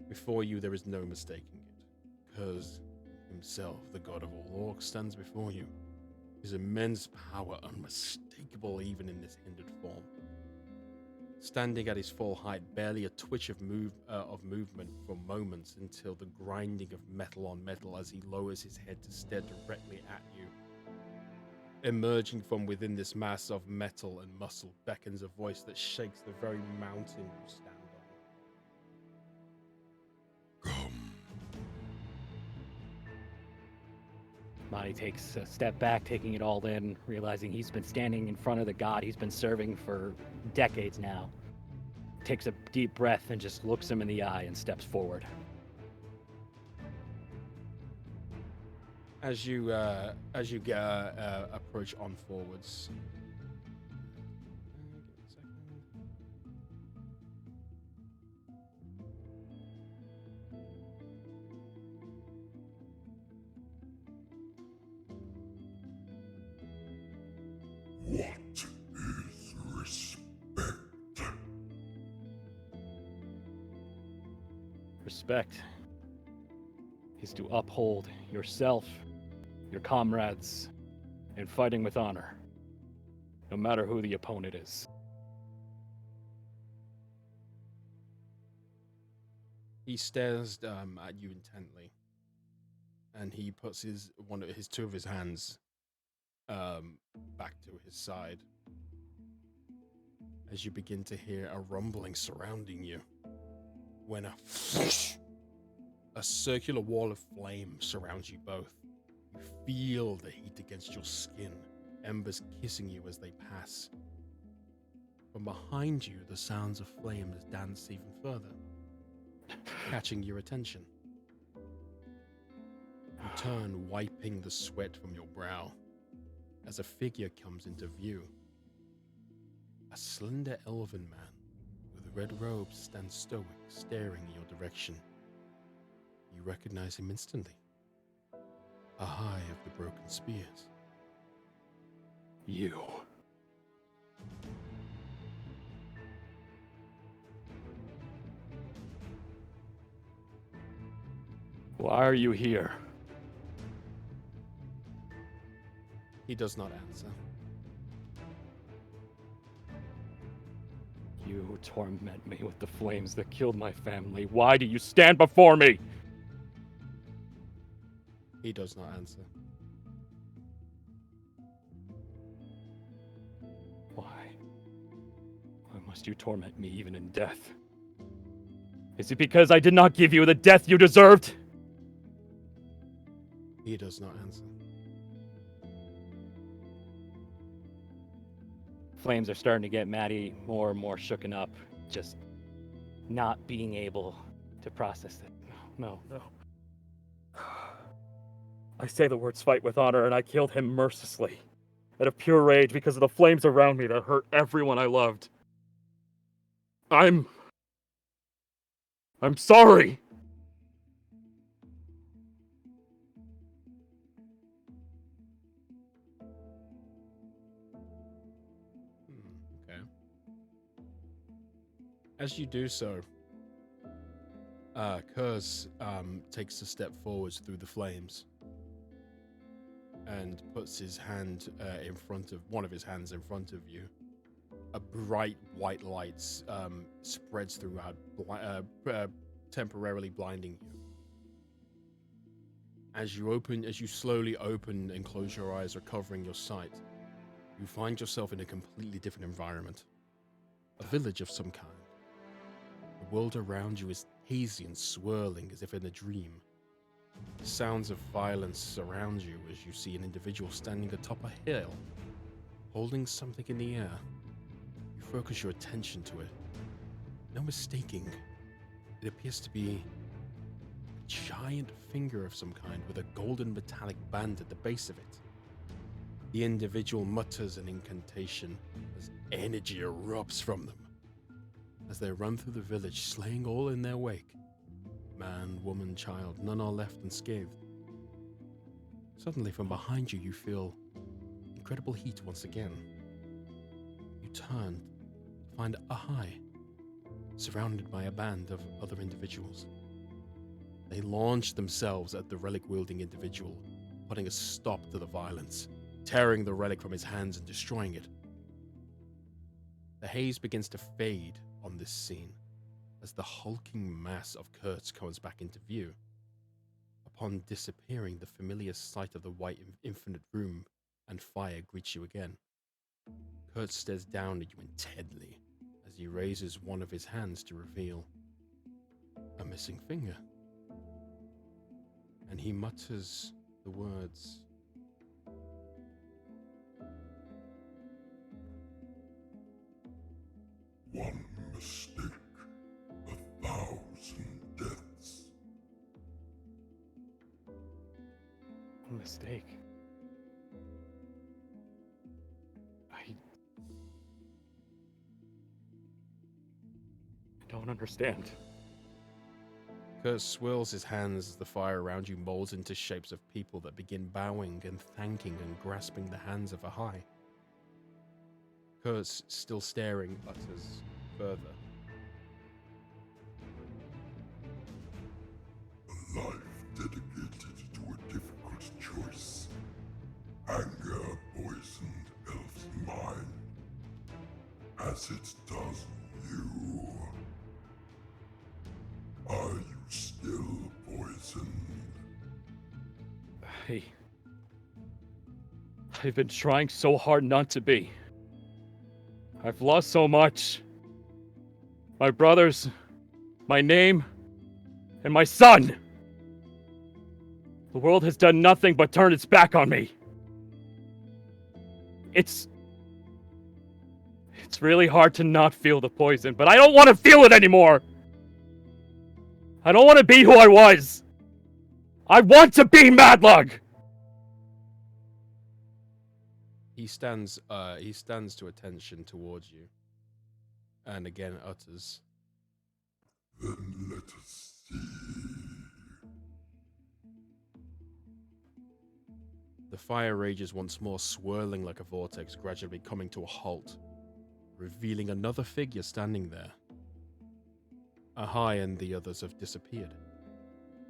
Before you, there is no mistaking it. Curts himself, the god of all orcs, stands before you. His immense power unmistakable even in this hindered form. Standing at his full height, barely a twitch of movement for moments until the grinding of metal on metal as he lowers his head to stare directly at you. Emerging from within this mass of metal and muscle beckons a voice that shakes the very mountain you stand on. Come. Monty takes a step back, taking it all in, realizing he's been standing in front of the god he's been serving for decades now. Takes a deep breath and just looks him in the eye and steps forward. As you approach on forwards. What is respect? Respect is to uphold yourself, your comrades, and fighting with honor, no matter who the opponent is. He stares at you intently, and he puts two of his hands back to his side as you begin to hear a rumbling surrounding you when a circular wall of flame surrounds you both. You feel the heat against your skin, embers kissing you as they pass. From behind you, the sounds of flames dance even further, catching your attention. You turn, wiping the sweat from your brow, as a figure comes into view. A slender elven man with red robes stands stoic, staring in your direction. You recognize him instantly. Ahai of the Broken Spears. You. Why are you here? He does not answer. You who torment me with the flames that killed my family, why do you stand before me? He does not answer. Why? Why must you torment me even in death? Is it because I did not give you the death you deserved? He does not answer. Flames are starting to get Maddie more and more shooken up, just not being able to process it. No. I say the words fight with honor, and I killed him mercilessly, out of pure rage because of the flames around me that hurt everyone I loved. I'm sorry! Okay. As you do so, Curts takes a step forwards through the flames and puts his hand in front of one of his hands in front of you. A bright white light spreads throughout, temporarily blinding you. As you slowly open and close your eyes, recovering your sight, you find yourself in a completely different environment. A village of some kind. The world around you is hazy and swirling as if in a dream. Sounds of violence surround you as you see an individual standing atop a hill, holding something in the air. You focus your attention to it. No mistaking. It appears to be a giant finger of some kind with a golden metallic band at the base of it. The individual mutters an incantation as energy erupts from them. As they run through the village, slaying all in their wake. Man, woman, child, none are left unscathed. Suddenly, from behind you, you feel incredible heat once again. You turn to find Ahai, surrounded by a band of other individuals. They launch themselves at the relic-wielding individual, putting a stop to the violence, tearing the relic from his hands and destroying it. The haze begins to fade on this scene as the hulking mass of Curts comes back into view. Upon disappearing, the familiar sight of the white infinite room and fire greets you again. Curts stares down at you intently as he raises one of his hands to reveal a missing finger. And he mutters the words, One mistake, 1,000 deaths. A mistake. I don't understand. Curts swirls his hands as the fire around you molds into shapes of people that begin bowing and thanking and grasping the hands of Ahai. Curts, still staring, utters further. A life dedicated to a difficult choice. Anger poisoned Elf's mind, as it does you. Are you still poisoned? I've been trying so hard not to be. I've lost so much. My brothers, my name, and my son. The world has done nothing but turn its back on me. It's really hard to not feel the poison, but I don't want to feel it anymore. I don't want to be who I was. I want to be Madlug. He stands to attention towards you, and again utters, Then let us see. The fire rages once more, swirling like a vortex, gradually coming to a halt, revealing another figure standing there. Ahai and the others have disappeared.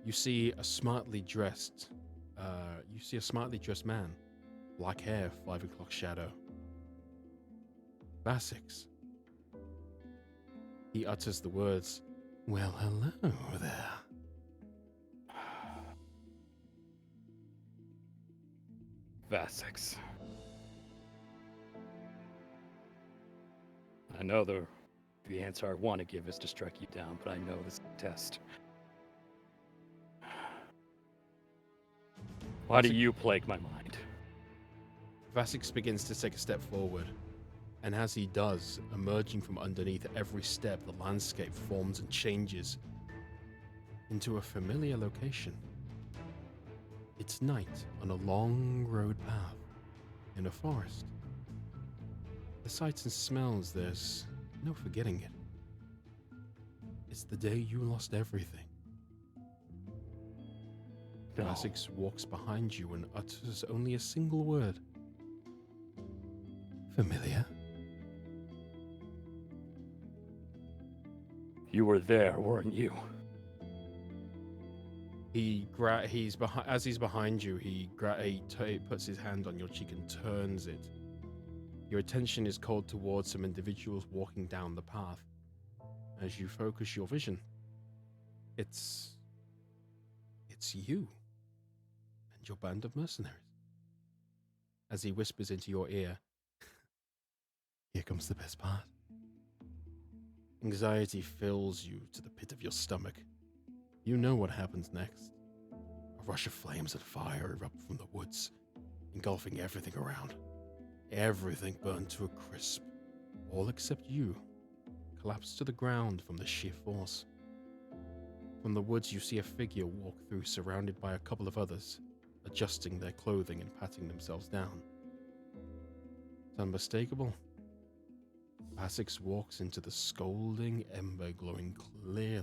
You see a smartly dressed man, black hair, 5 o'clock shadow. Basix. He utters the words, "Well, hello there." Vasix. I know the answer I want to give is to strike you down, but I know this is a test. Why do you plague my mind? Vasix begins to take a step forward, and as he does, emerging from underneath every step, the landscape forms and changes into a familiar location. It's night on a long road path in a forest. The sights and smells, there's no forgetting it. It's the day you lost everything. No. Vasix walks behind you and utters only a single word. Familiar? You were there, weren't you? As he's behind you, he puts his hand on your cheek and turns it. Your attention is called towards some individuals walking down the path. As you focus your vision, it's you and your band of mercenaries. As he whispers into your ear, "Here comes the best part." Anxiety fills you to the pit of your stomach. You know what happens next. A rush of flames and fire erupt from the woods, engulfing everything around. Everything burned to a crisp. All except you collapse to the ground from the sheer force. From the woods you see a figure walk through, surrounded by a couple of others, adjusting their clothing and patting themselves down. It's unmistakable. Vasix walks into the scalding ember, glowing cleanly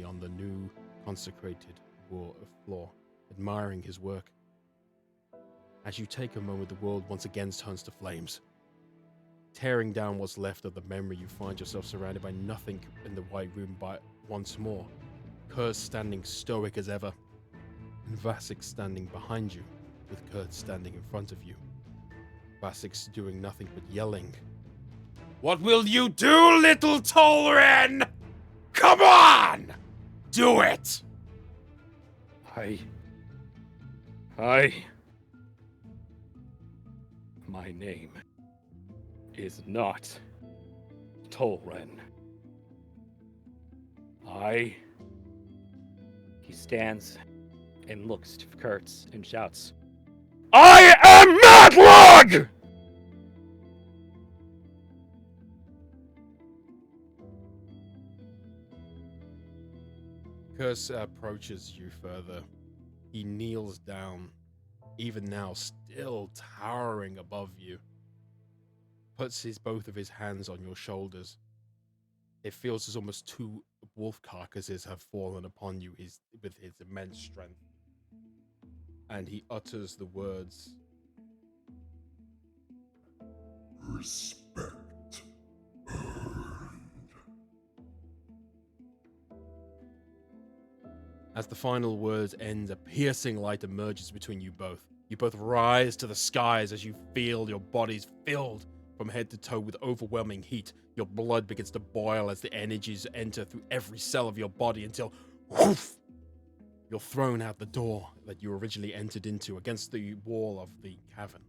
on the new consecrated floor, admiring his work. As you take a moment, the world once again turns to flames. Tearing down what's left of the memory, you find yourself surrounded by nothing in the white room but once more. Curts standing stoic as ever, and Vasix standing behind you, with Curts standing in front of you. Vasix doing nothing but yelling, "What will you do, little Tolren? Come on! Do it!" My name is not Tolren. He stands and looks to Curts and shouts, "I am Madlog!" Curts approaches you further. He kneels down, even now still towering above you. Puts both of his hands on your shoulders. It feels as almost two wolf carcasses have fallen upon you with his immense strength. And he utters the words, "Respect earned." As the final words end, a piercing light emerges between you both. You both rise to the skies as you feel your bodies filled from head to toe with overwhelming heat. Your blood begins to boil as the energies enter through every cell of your body until, whoof, you're thrown out the door that you originally entered into against the wall of the cavern.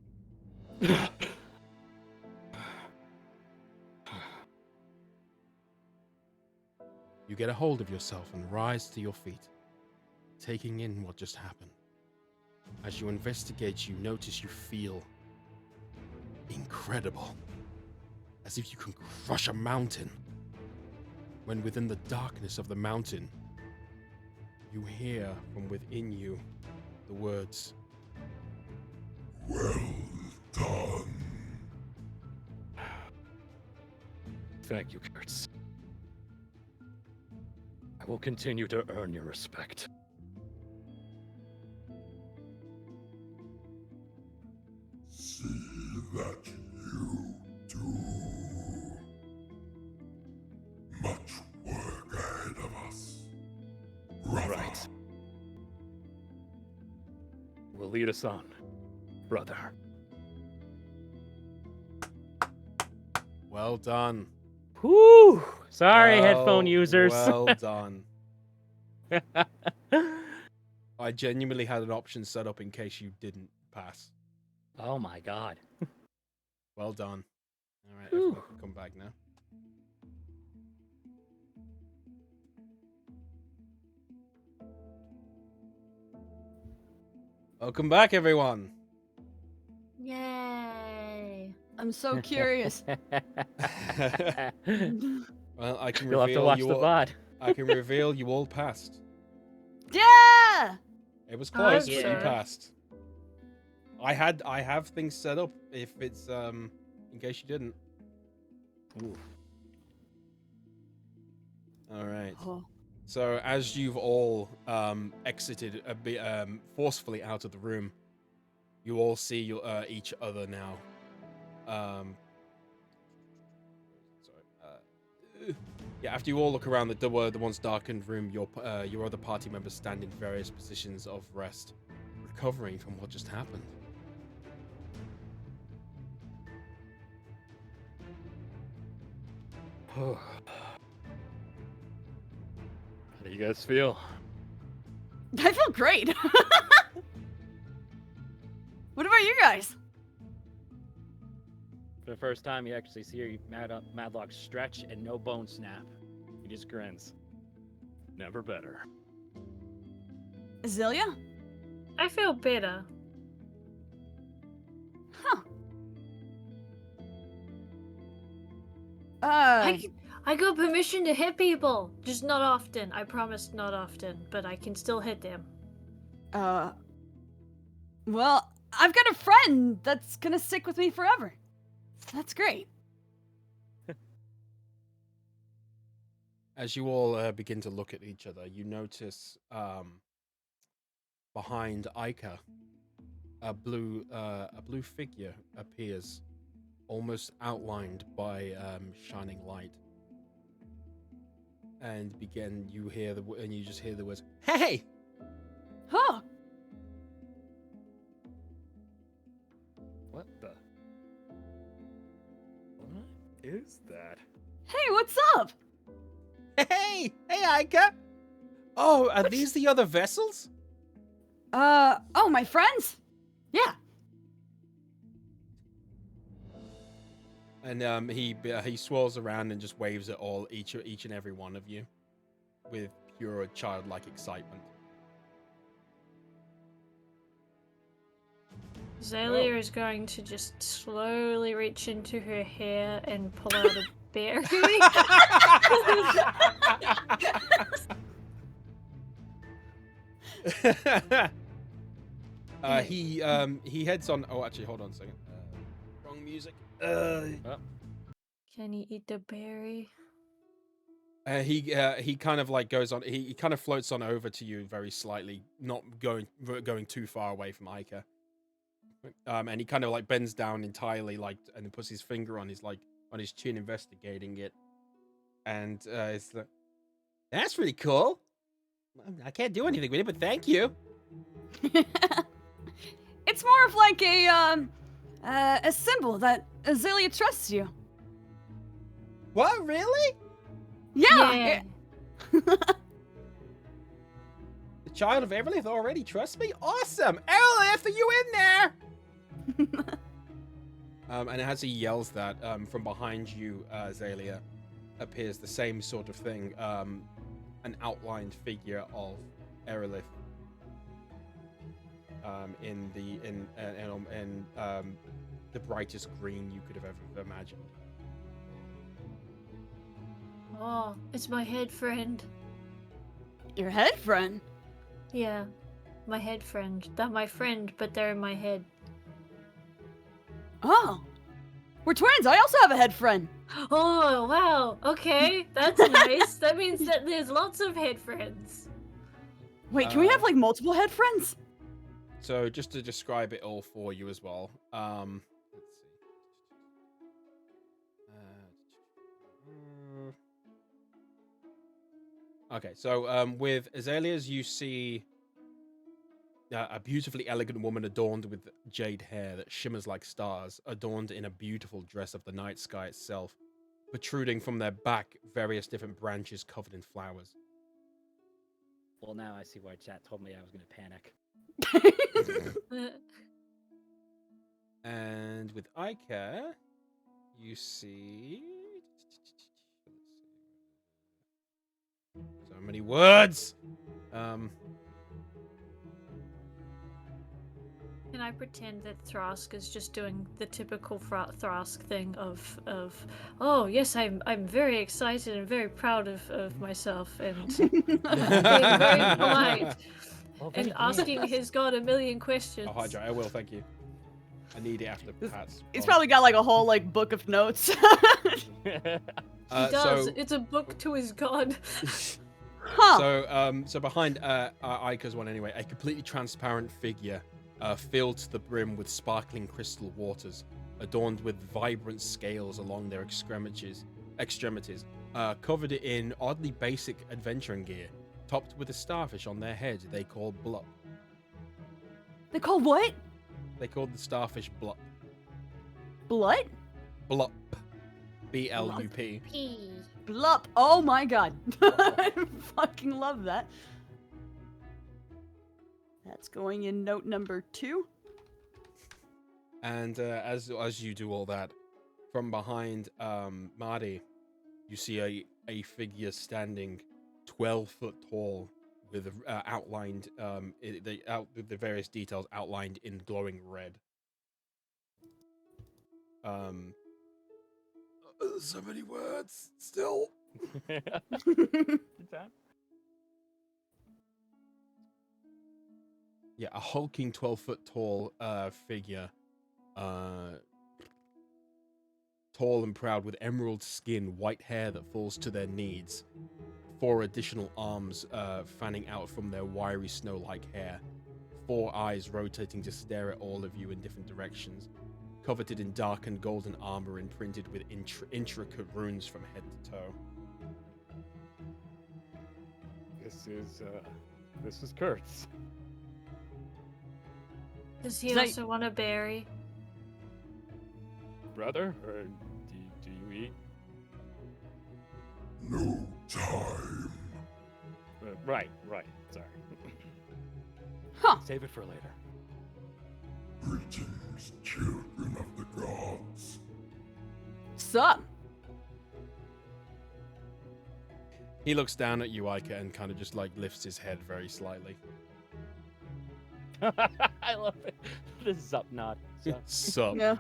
You get a hold of yourself and rise to your feet, taking in what just happened. As you investigate, you notice you feel incredible, as if you can crush a mountain. When within the darkness of the mountain, you hear from within you the words, Well done. Thank you, Curts. I will continue to earn your respect. See that you do. Much work ahead of us. Brother. Right. Will lead us on, brother. "Well done." Whew. Sorry, headphone users. Well done. I genuinely had an option set up in case you didn't pass. Oh my god. Well done. All right, Whew. everyone can come back now. Welcome back, everyone. Yay! I'm so curious. Well, I can You'll have to reveal watch you the all. VOD. I can reveal you all passed. Yeah! It was I close, hope but you so. passed. I have things set up if it's in case you didn't. Ooh. All right. Oh. So as you've all exited a bit forcefully out of the room, you all see each other now. Yeah, after you all look around the once darkened room, your other party members stand in various positions of rest, recovering from what just happened. How do you guys feel? I feel great. What about you guys? For the first time, you actually see Madlock stretch and no bone snap. He just grins. Never better. Azalea? I feel better. Huh. I got permission to hit people, just not often. I promise, not often, but I can still hit them. Well, I've got a friend that's gonna stick with me forever. That's great. As you all begin to look at each other, you notice behind Ica, a blue figure appears, almost outlined by shining light. And you just hear the words, "Hey!" Huh. What the? What is that? Hey, what's up? Hey, Ica. Oh, are these the other vessels? Oh, my friends? Yeah. And he swirls around and just waves at each and every one of you, with pure childlike excitement. Zalia is going to just slowly reach into her hair and pull out a berry. He heads on. Oh, actually, hold on a second. Wrong music. Can you eat the berry? He kind of like goes on. He kind of floats on over to you very slightly, not going too far away from Ica. And he kind of like bends down entirely, like, and then puts his finger on his chin, investigating it. And it's like, that's really cool. I can't do anything with it, but thank you. It's more of like a symbol that Azalea trusts you. What, really? Yeah. The child of Everlith already trusts me? Awesome! Erth, are you in there? And as he yells that, from behind you, Azalea, appears the same sort of thing, an outlined figure of Erlith, in the brightest green you could have ever imagined. Oh, it's my head friend. Your head friend? Yeah, my head friend. They're my friend, but they're in my head. Oh. We're twins. I also have a head friend. Oh, wow. Okay, that's nice. That means that there's lots of head friends. Wait, can we have like multiple head friends? So just to describe it all for you as well, let's see. Okay, so with Azalea's, you see a beautifully elegant woman adorned with jade hair that shimmers like stars, adorned in a beautiful dress of the night sky itself, protruding from their back various different branches covered in flowers. Well, now I see why chat told me I was going to panic. And with Ica, you see... So many words! Can I pretend that Thrask is just doing the typical Thrask thing of oh yes, I'm very excited and very proud of myself and being very polite and asking his god a million questions. Oh, Hydra, I will, thank you. I need it after Pat's. He's probably got like a whole like book of notes. He does. It's a book to his god. Huh. So behind Ica's one anyway, a completely transparent figure filled to the brim with sparkling crystal waters, adorned with vibrant scales along their extremities, covered in oddly basic adventuring gear, topped with a starfish on their head they call Blup. They call what? They called the starfish Blup. Blood? Blup. B-L-U-P. P. Blup. Oh my god. I fucking love that. That's going in note number 2. And as you do all that, from behind Marty, you see a figure standing 12 foot tall with outlined the various details outlined in glowing red. So many words still. Yeah, a hulking 12 foot tall figure, tall and proud with emerald skin, white hair that falls to their knees, 4 additional arms fanning out from their wiry snow-like hair, 4 eyes rotating to stare at all of you in different directions, coveted in dark and golden armor imprinted with intricate runes from head to toe. This is Curts. Does he Is that- also want a berry? Brother, or do you eat? No time. Right. Sorry. Huh. Save it for later. Greetings, children of the gods. Sup? He looks down at you, Ica, and kind of just like lifts his head very slightly. I love it. This is up nod. Sup? Yeah.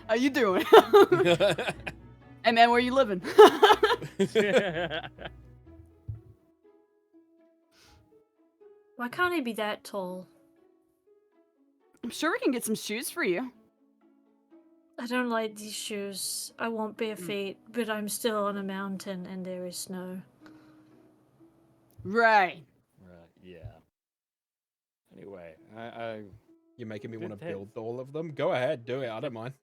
How you doing? Hey man, where you living? Why can't he be that tall? I'm sure we can get some shoes for you. I don't like these shoes. I want bare feet, but I'm still on a mountain and there is snow. Right. Yeah. Anyway, I You're making me Good want to hits. build all of them. Go ahead, do it. I don't mind.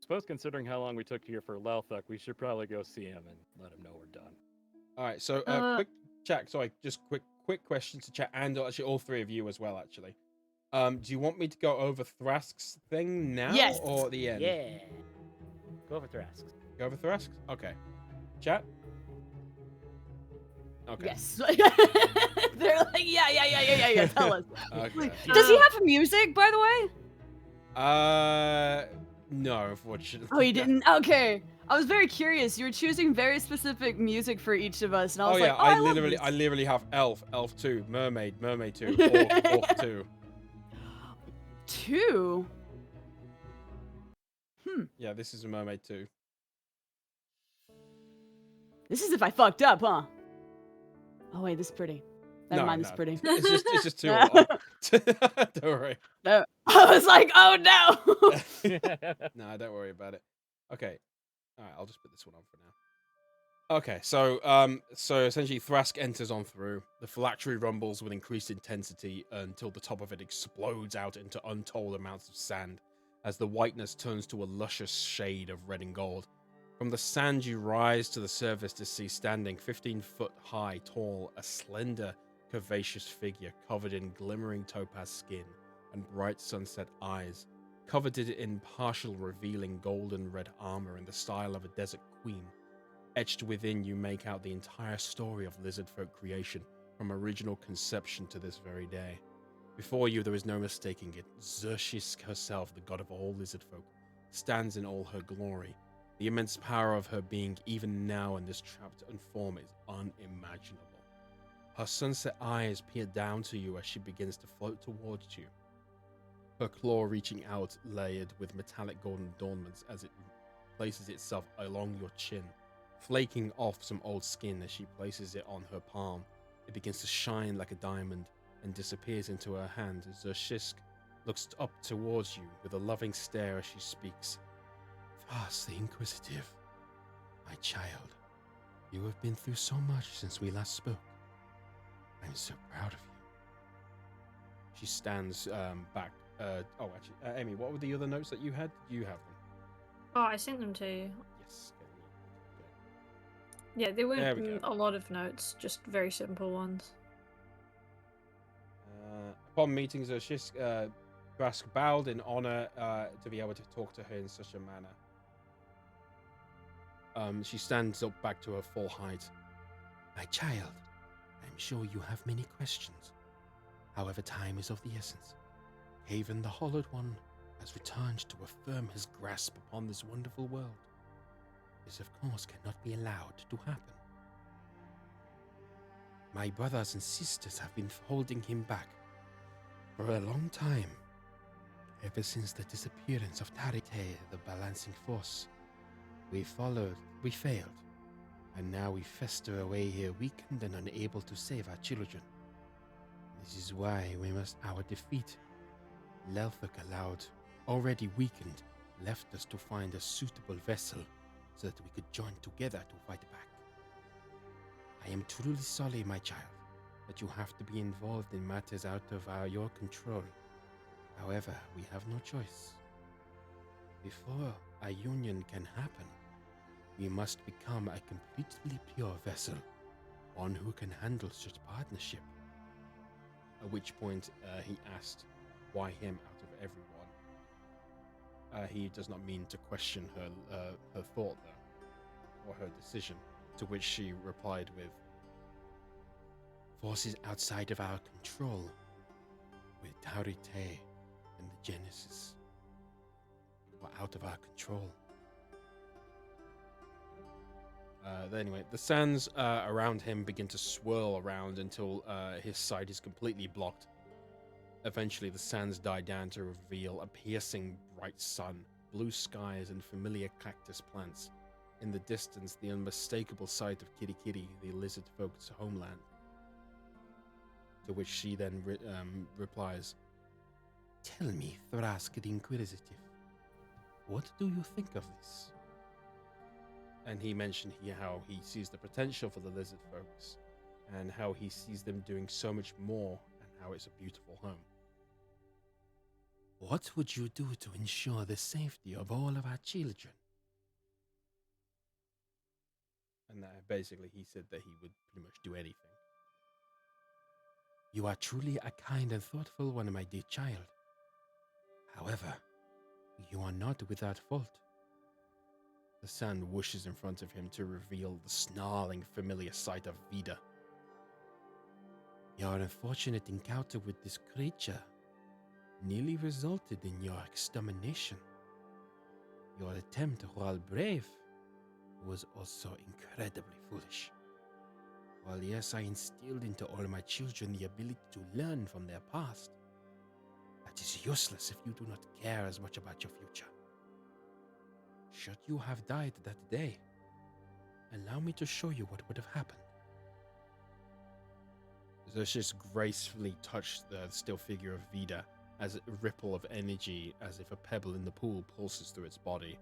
suppose considering how long we took here for Lelthuk, we should probably go see him and let him know we're done. All right. So quick chat. Sorry, just quick questions to chat, and actually all 3 of you as well. Actually, do you want me to go over Thrask's thing now Yes. or at the end? Yeah. Go over Thrask. Go over Thrask. Okay. Chat. Okay. Yes. They're like, yeah. Tell us. Okay. Does he have music, by the way? No, unfortunately. Oh, you didn't? Okay. I was very curious. You were choosing very specific music for each of us, and I was yeah, like, I love this. I literally have elf 2, mermaid 2, orc 2. 2? Yeah, this is a mermaid 2. This is if I fucked up, huh? Oh wait, this is pretty. Never mind, this is pretty. It's just 2. Don't worry. No. I was like, oh no. No, don't worry about it. Okay. All right, I'll just put this one on for now. Okay, so essentially Thrask enters on through. The phylactery rumbles with increased intensity until the top of it explodes out into untold amounts of sand as the whiteness turns to a luscious shade of red and gold. From the sand you rise to the surface to see standing 15 foot high, tall, a slender, curvaceous figure covered in glimmering topaz skin and bright sunset eyes. covered it in partial revealing golden red armor in the style of a desert queen. Etched within, you make out the entire story of lizard folk creation, from original conception to this very day. Before you, there is no mistaking it. Xerxisk herself, the god of all lizard folk, stands in all her glory. The immense power of her being, even now in this trapped form, is unimaginable. Her sunset eyes peer down to you as she begins to float towards you. Her claw reaching out, layered with metallic golden adornments as it places itself along your chin, flaking off some old skin as she places it on her palm. It begins to shine like a diamond and disappears into her hand. Xerxisk looks up towards you with a loving stare as she speaks. Thrask the Inquisitive, my child, you have been through so much since we last spoke. I'm so proud of you. She stands back. Amy, what were the other notes that you had? Did you have them? Oh, I sent them to you. Yes. Yeah, there There we weren't go. a lot of notes, just very simple ones. Upon meeting Xerxisk, Thrask bowed in honor to be able to talk to her in such a manner. She stands up back to her full height. My child, I'm sure you have many questions. However, time is of the essence. Haven the Hollowed One has returned to affirm his grasp upon this wonderful world. This, of course, cannot be allowed to happen. My brothers and sisters have been holding him back for a long time, ever since the disappearance of Tarite, the balancing force. We failed, and now we fester away here weakened and unable to save our children. This is why our defeat. Lelthuk allowed, already weakened, left us to find a suitable vessel so that we could join together to fight back. I am truly sorry, my child, that you have to be involved in matters out of your control. However, we have no choice. Before a union can happen, we must become a completely pure vessel, one who can handle such partnership. At which point he asked, why him out of everyone? He does not mean to question her thought though, or her decision, to which she replied with, forces outside of our control, with Tarite and the Genesis, were out of our control. Anyway, the sands around him begin to swirl around until his sight is completely blocked. Eventually, the sands die down to reveal a piercing bright sun, blue skies, and familiar cactus plants. In the distance, the unmistakable sight of Kirikiri, the lizard folk's homeland. To which she then replies, tell me, Thrask the Inquisitive, what do you think of this? And he mentioned here how he sees the potential for the lizard folks, and how he sees them doing so much more, and how it's a beautiful home. What would you do to ensure the safety of all of our children? And basically he said that he would pretty much do anything. You are truly a kind and thoughtful one, my dear child. However, you are not without fault. The sun whooshes in front of him to reveal the snarling, familiar sight of Vida. Your unfortunate encounter with this creature nearly resulted in your extermination. Your attempt, while brave, was also incredibly foolish. While yes, I instilled into all my children the ability to learn from their past, that is useless if you do not care as much about your future. Should you have died that day, allow me to show you what would have happened. Xerxisk gracefully touched the still figure of Vida as a ripple of energy, as if a pebble in the pool, pulses through its body.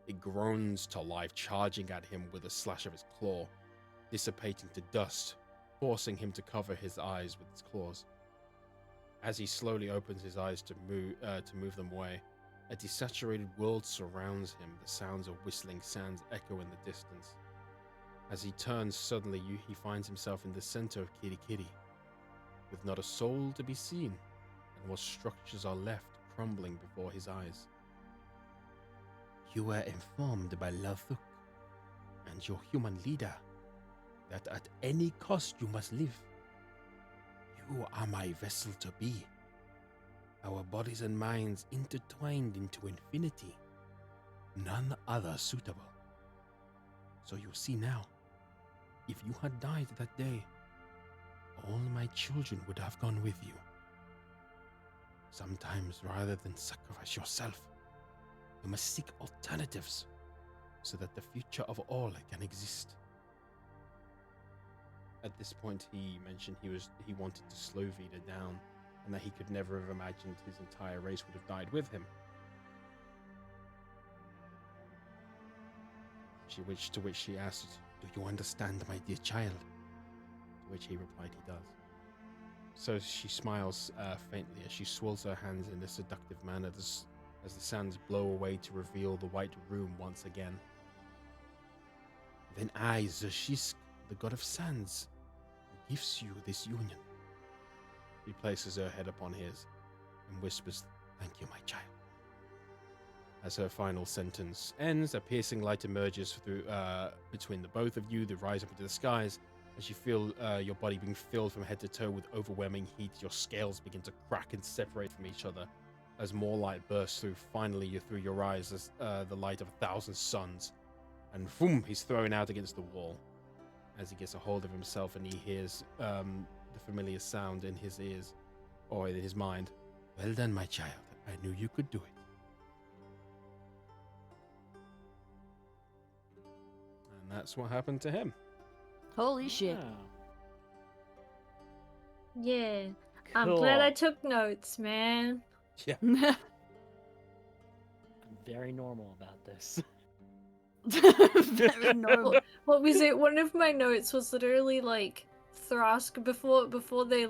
It groans to life, charging at him with a slash of its claw, dissipating to dust, forcing him to cover his eyes with its claws. As he slowly opens his eyes to move them away, a desaturated world surrounds him. The sounds of whistling sands echo in the distance. As he turns suddenly, he finds himself in the center of Kirikiri, with not a soul to be seen, and what structures are left crumbling before his eyes. You were informed by Luk and your human leader that at any cost you must live. You are my vessel to be. Our bodies and minds intertwined into infinity. None other suitable. So you see now, if you had died that day, all my children would have gone with you. Sometimes, rather than sacrifice yourself, you must seek alternatives so that the future of all can exist. At this point, he mentioned he wanted to slow Vida down, and that he could never have imagined his entire race would have died with him. To which she asked, "Do you understand, my dear child?" To which he replied, he does. So she smiles faintly as she swirls her hands in a seductive manner as the sands blow away to reveal the white room once again. Then I, Zashisk, the god of sands, gives you this union. She places her head upon his and whispers, "Thank you, my child." As her final sentence ends, a piercing light emerges through between the both of you. They rise up into the skies. As you feel your body being filled from head to toe with overwhelming heat, your scales begin to crack and separate from each other. As more light bursts through, finally you through your eyes as the light of 1,000 suns. And boom, he's thrown out against the wall. As he gets a hold of himself and he hears the familiar sound in his ears, or in his mind. "Well done, my child. I knew you could do it." And that's what happened to him. Holy shit. Yeah. I'm glad I Cool. took notes, man. I'm very normal about this. Very normal. What was it? One of my notes was literally like Thrask before they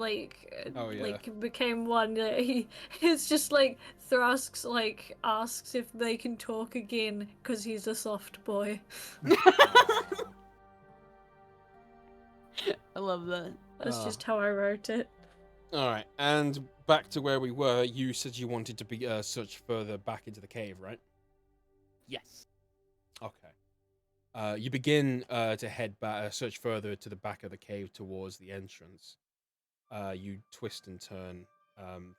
Oh, yeah. like became one. It's just like Thrask's like asks if they can talk again because he's a soft boy. I love that. That's just how I wrote it. All right, and back to where we were. You said you wanted to be search further back into the cave, right? Yes. Okay. You begin to head back, search further to the back of the cave towards the entrance. You twist and turn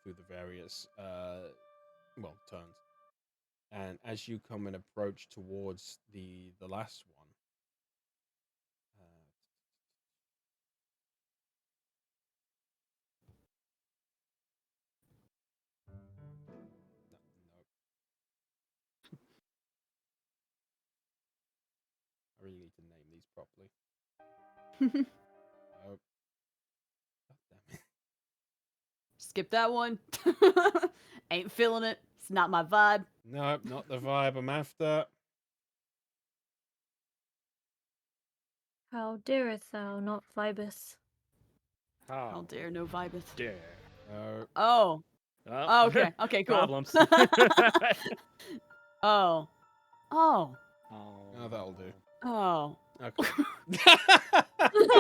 through the various turns, and as you come and approach towards the last one. I really need to name these properly. Oh. God damn it. Skip that one. Ain't feeling it. It's not my vibe. Nope, not the vibe I'm after. How dareth thou not vibus? How dare no vibeth. dare. No. Oh. Oh, Okay. Okay, cool. Problems. Oh. Oh. Oh, that'll do. Oh. Okay.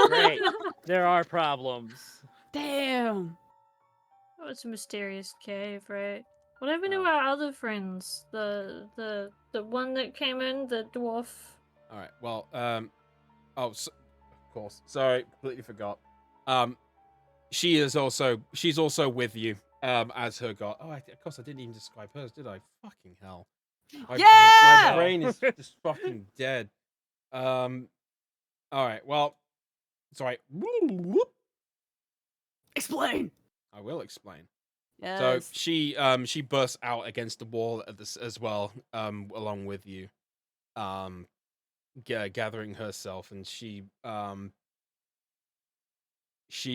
Great. There are problems. Damn. Oh, it's a mysterious cave, right? What happened to our other friends? The one that came in, the dwarf. All right. Well, of course. Sorry, completely forgot. She's also with you. As her god. Oh, of course I didn't even describe hers, did I? Fucking hell. Yeah! My brain is just fucking dead. All right. Well, sorry. Explain. I will explain. Yes. So she bursts out against the wall at this as well, along with you, gathering herself, and she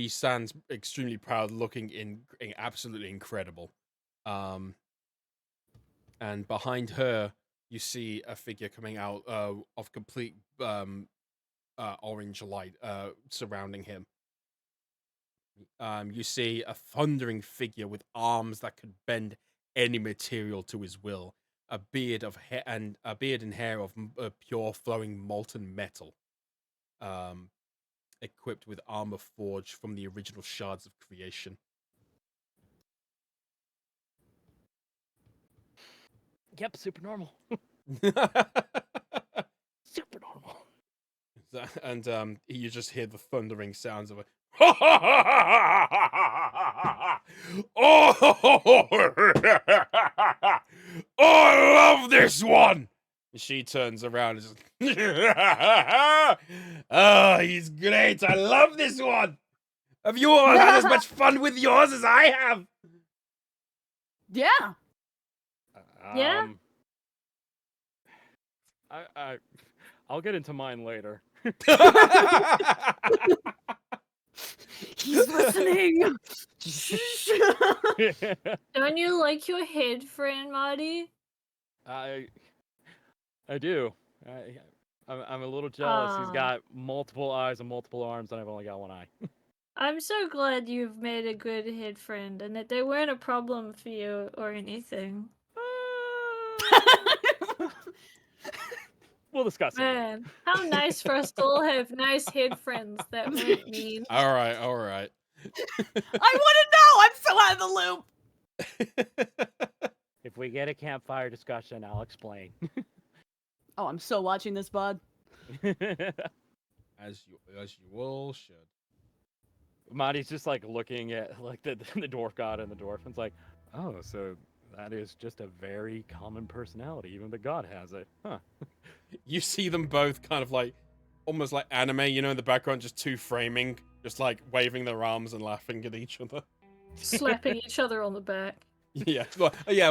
stands extremely proud, looking absolutely incredible. And behind her, you see a figure coming out of complete orange light surrounding him. You see a thundering figure with arms that could bend any material to his will, a beard and hair of pure flowing molten metal, equipped with armor forged from the original shards of creation. Yep, super normal. Super normal. And you just hear the thundering sounds of it. Oh, I love this one. She turns around and just, oh, he's great. I love this one. Have you all had as much fun with yours as I have? Yeah. Yeah? I'll get into mine later. He's listening. Don't you like your head friend, Marty? I do. I'm a little jealous. He's Aw. got multiple eyes and multiple arms, and I've only got one eye. I'm so glad you've made a good head friend and that they weren't a problem for you or anything. We'll discuss it. Man, how nice for us to all have nice head friends that weren't mean. All right. I want to know. I'm so out of the loop. If we get a campfire discussion, I'll explain. Oh, I'm so watching this, bud. As you all should. Marty's just like looking at like the dwarf god and the dwarf, and it's like, oh, so that is just a very common personality. Even the god has it, huh? You see them both kind of like, almost like anime, in the background, just two framing, just like waving their arms and laughing at each other. Slapping each other on the back. Yeah,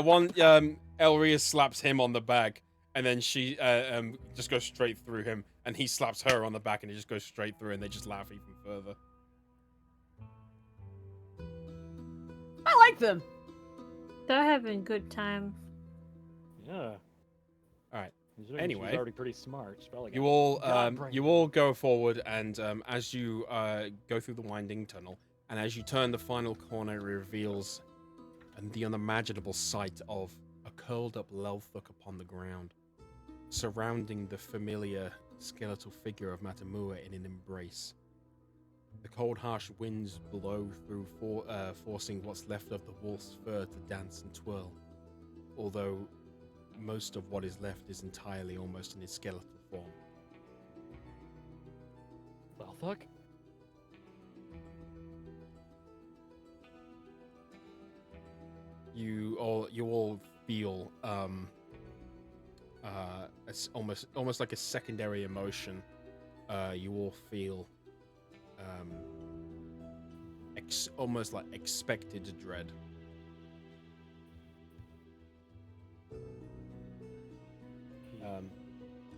one Elria slaps him on the back, and then she just goes straight through him, and he slaps her on the back, and it just goes straight through, and they just laugh even further. I like them. They're having a good time. Yeah. All right. Anyway, she's already pretty smart. She's probably You got all go forward, and as you go through the winding tunnel, and as you turn the final corner, it reveals the unimaginable sight of a curled up Lelthuk upon the ground, surrounding the familiar skeletal figure of Matamua in an embrace. The cold, harsh winds blow through, forcing what's left of the wolf's fur to dance and twirl, although most of what is left is entirely almost in its skeletal form. Well, fuck. You all feel it's almost like a secondary emotion. You all feel almost like expected dread.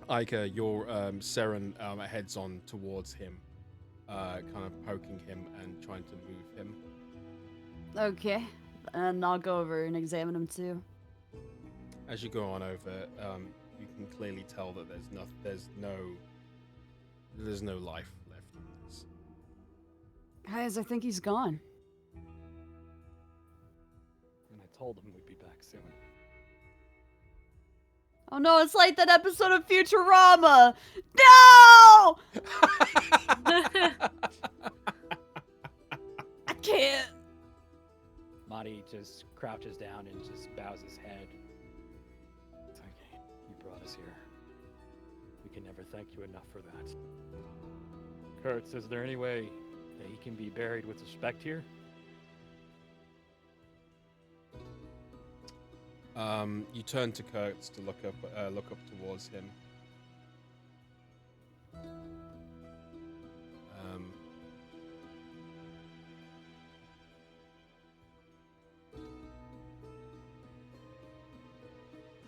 Ica, your Sarin heads on towards him, kind of poking him and trying to move him. Okay. And I'll go over and examine him too. As you go on over, you can clearly tell that there's no life left in this. Guys, I think he's gone. And I told him we'd be back soon. Oh no, it's like that episode of Futurama! No! I can't. Marty just crouches down and just bows his head. It's like, you brought us here. We can never thank you enough for that. Curts, is there any way that he can be buried with respect here? You turn to Curts to look up towards him.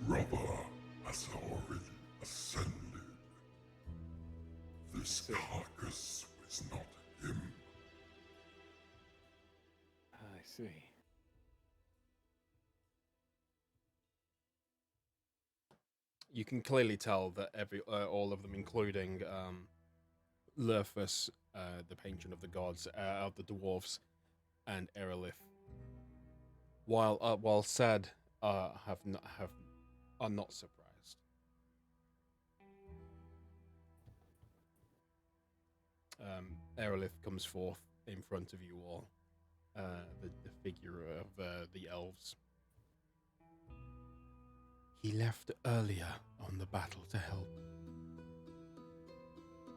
Brother has already ascended. This carcass was not him. I see. You can clearly tell that all of them, including Lurfus, the patron of the gods, of the dwarves, and Erelith, while sad, are not surprised. Erelith comes forth in front of you all, the figure of the elves. He left earlier on the battle to help.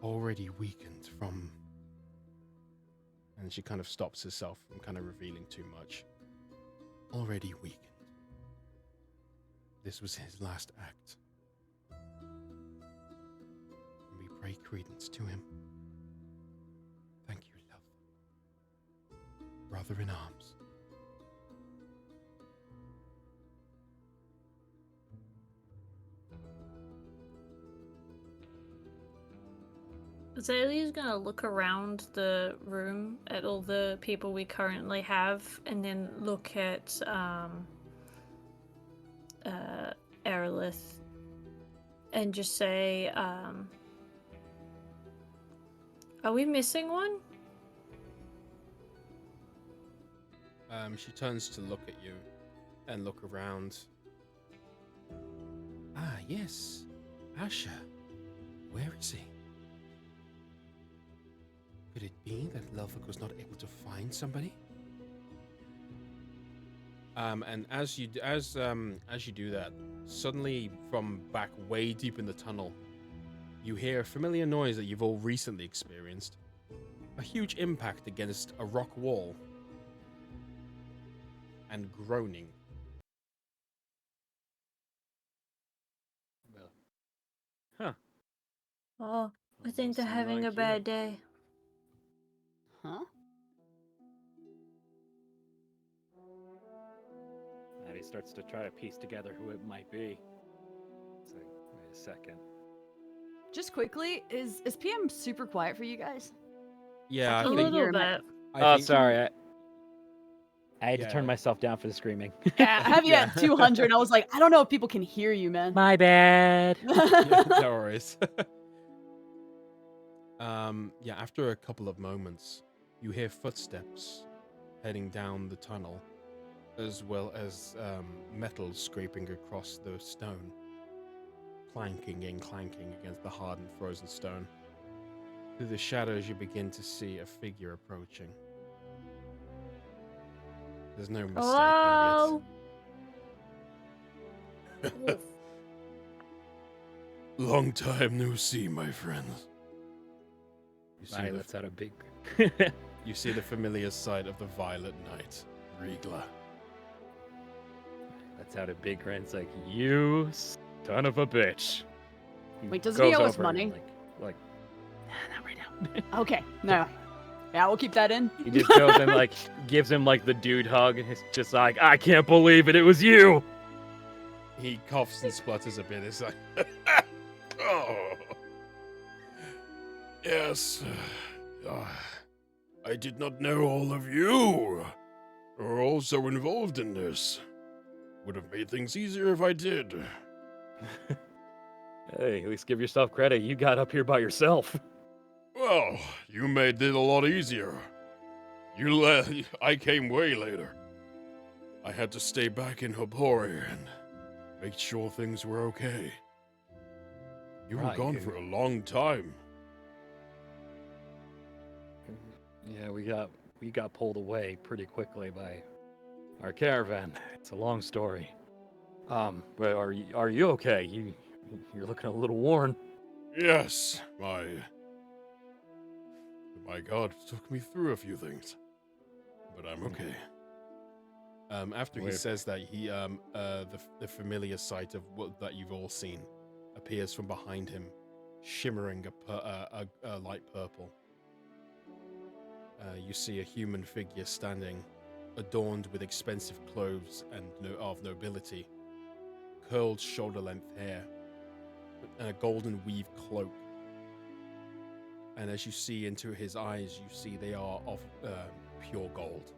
Already weakened from... And she kind of stops herself from kind of revealing too much. Already weakened. This was his last act. And we pray credence to him. Thank you, love. Brother in arms. Azalea's gonna look around the room at all the people we currently have, and then look at Erth, and just say, "Are we missing one?" She turns to look at you and look around. Ah, yes. Asher. Where is he? Could it be that Lulthok was not able to find somebody? And as you do that, suddenly from back way deep in the tunnel, you hear a familiar noise that you've all recently experienced. A huge impact against a rock wall. And groaning. Huh. Oh, I think they're Almost having a like bad you. day. Huh? Maddie starts to try to piece together who it might be. It's like, wait a second. Just quickly, is PM super quiet for you guys? Yeah, I A can't I even think. hear little him. bit. I think- Sorry. I had to Yeah. turn myself down for the screaming. Yeah, I have you at 200, and I was like, I don't know if people can hear you, man. My bad. Yeah, no worries. Yeah, after a couple of moments, you hear footsteps heading down the tunnel, as well as metal scraping across the stone, clanking and clanking against the hardened frozen stone. Through the shadows, you begin to see a figure approaching. There's no mistaking Hello? it. Long time no see, my friends. You see, Maddie the, lets out a big. you see the familiar sight of the Violet Knight, Rega. Lets out a big grin. It's like, you son of a bitch. Wait, doesn't he goes owe us over money? and, like, nah, not right now. Okay, no. Yeah, we'll keep that in. He just goes and like gives him like the dude hug, and it's just like, I can't believe it was you. He coughs and splutters a bit. It's like, oh, yes. I did not know all of you are also involved in this. Would have made things easier if I did. Hey, at least give yourself credit. You got up here by yourself. Well, you made it a lot easier. I came way later. I had to stay back in Hobori and make sure things were okay. You were Right, gone you- for a long time. Yeah, we got pulled away pretty quickly by our caravan. It's a long story. But are you okay? You're looking a little worn. Yes, my god took me through a few things, but I'm okay. After he Wait. says that, the familiar sight of what that you've all seen appears from behind him, shimmering a light purple. You see a human figure standing, adorned with expensive clothes and of nobility, curled shoulder-length hair, and a golden weave cloak. And as you see into his eyes, you see they are of pure gold.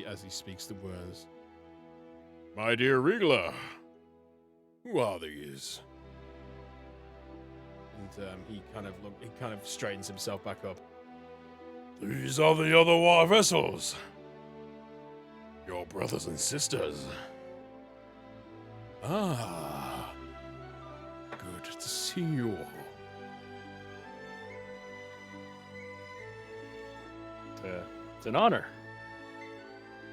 As he speaks the words, "My dear Rega, who are these?" And he kind of straightens himself back up. "These are the other war vessels. Your brothers and sisters." "Ah, good to see you all." It's an honor.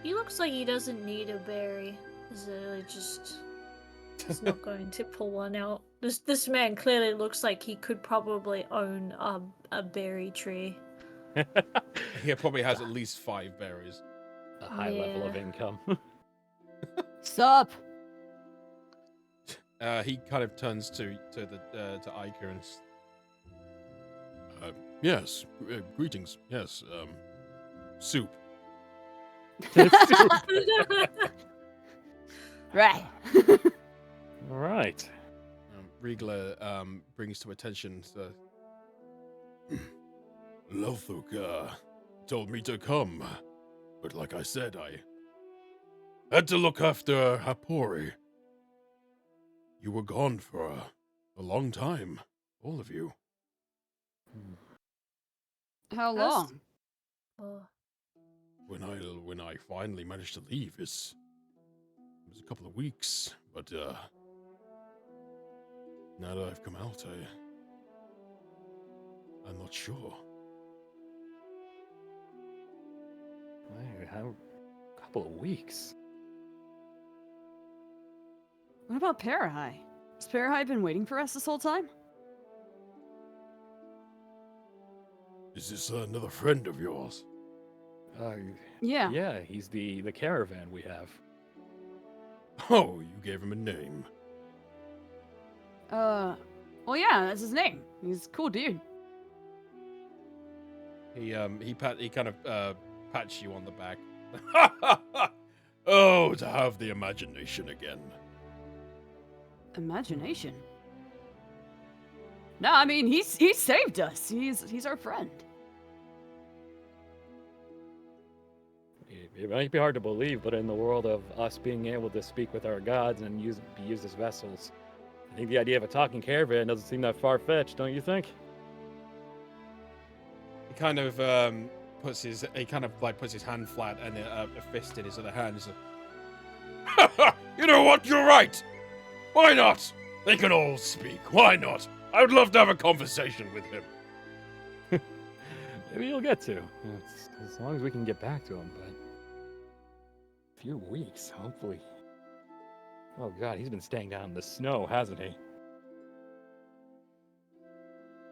He looks like he doesn't need a berry. Azalea just is not going to pull one out. This man clearly looks like he could probably own a berry tree. He probably has at least 5 berries. A high level of Yeah. income. Sup? He kind of turns to Iker and yes, greetings. Yes, soup. Right. All right. Regler brings to attention Lothuk told me to come, but like I said, I had to look after Hapori. You were gone for a long time, all of you. How That's- long? Oh. When I finally managed to leave, it was a couple of weeks, but now that I've come out, I'm not sure. A couple of weeks. What about Parahai? Has Parahai been waiting for us this whole time? Is this another friend of yours? Yeah. Yeah, he's the caravan we have. Oh, you gave him a name. Well, yeah, that's his name. He's a cool dude. He kind of pats you on the back. Oh, to have the imagination again. Imagination. No, I mean he's saved us. He's our friend. It might be hard to believe, but in the world of us being able to speak with our gods and be used as vessels, I think the idea of a talking caravan doesn't seem that far-fetched, don't you think? He kind of puts his hand flat and a fist in his other hand. He's like, You know what? You're right. Why not? They can all speak. Why not? I would love to have a conversation with him. Maybe you'll get to. As long as we can get back to him, but a few weeks, hopefully. Oh god, he's been staying down in the snow, hasn't he?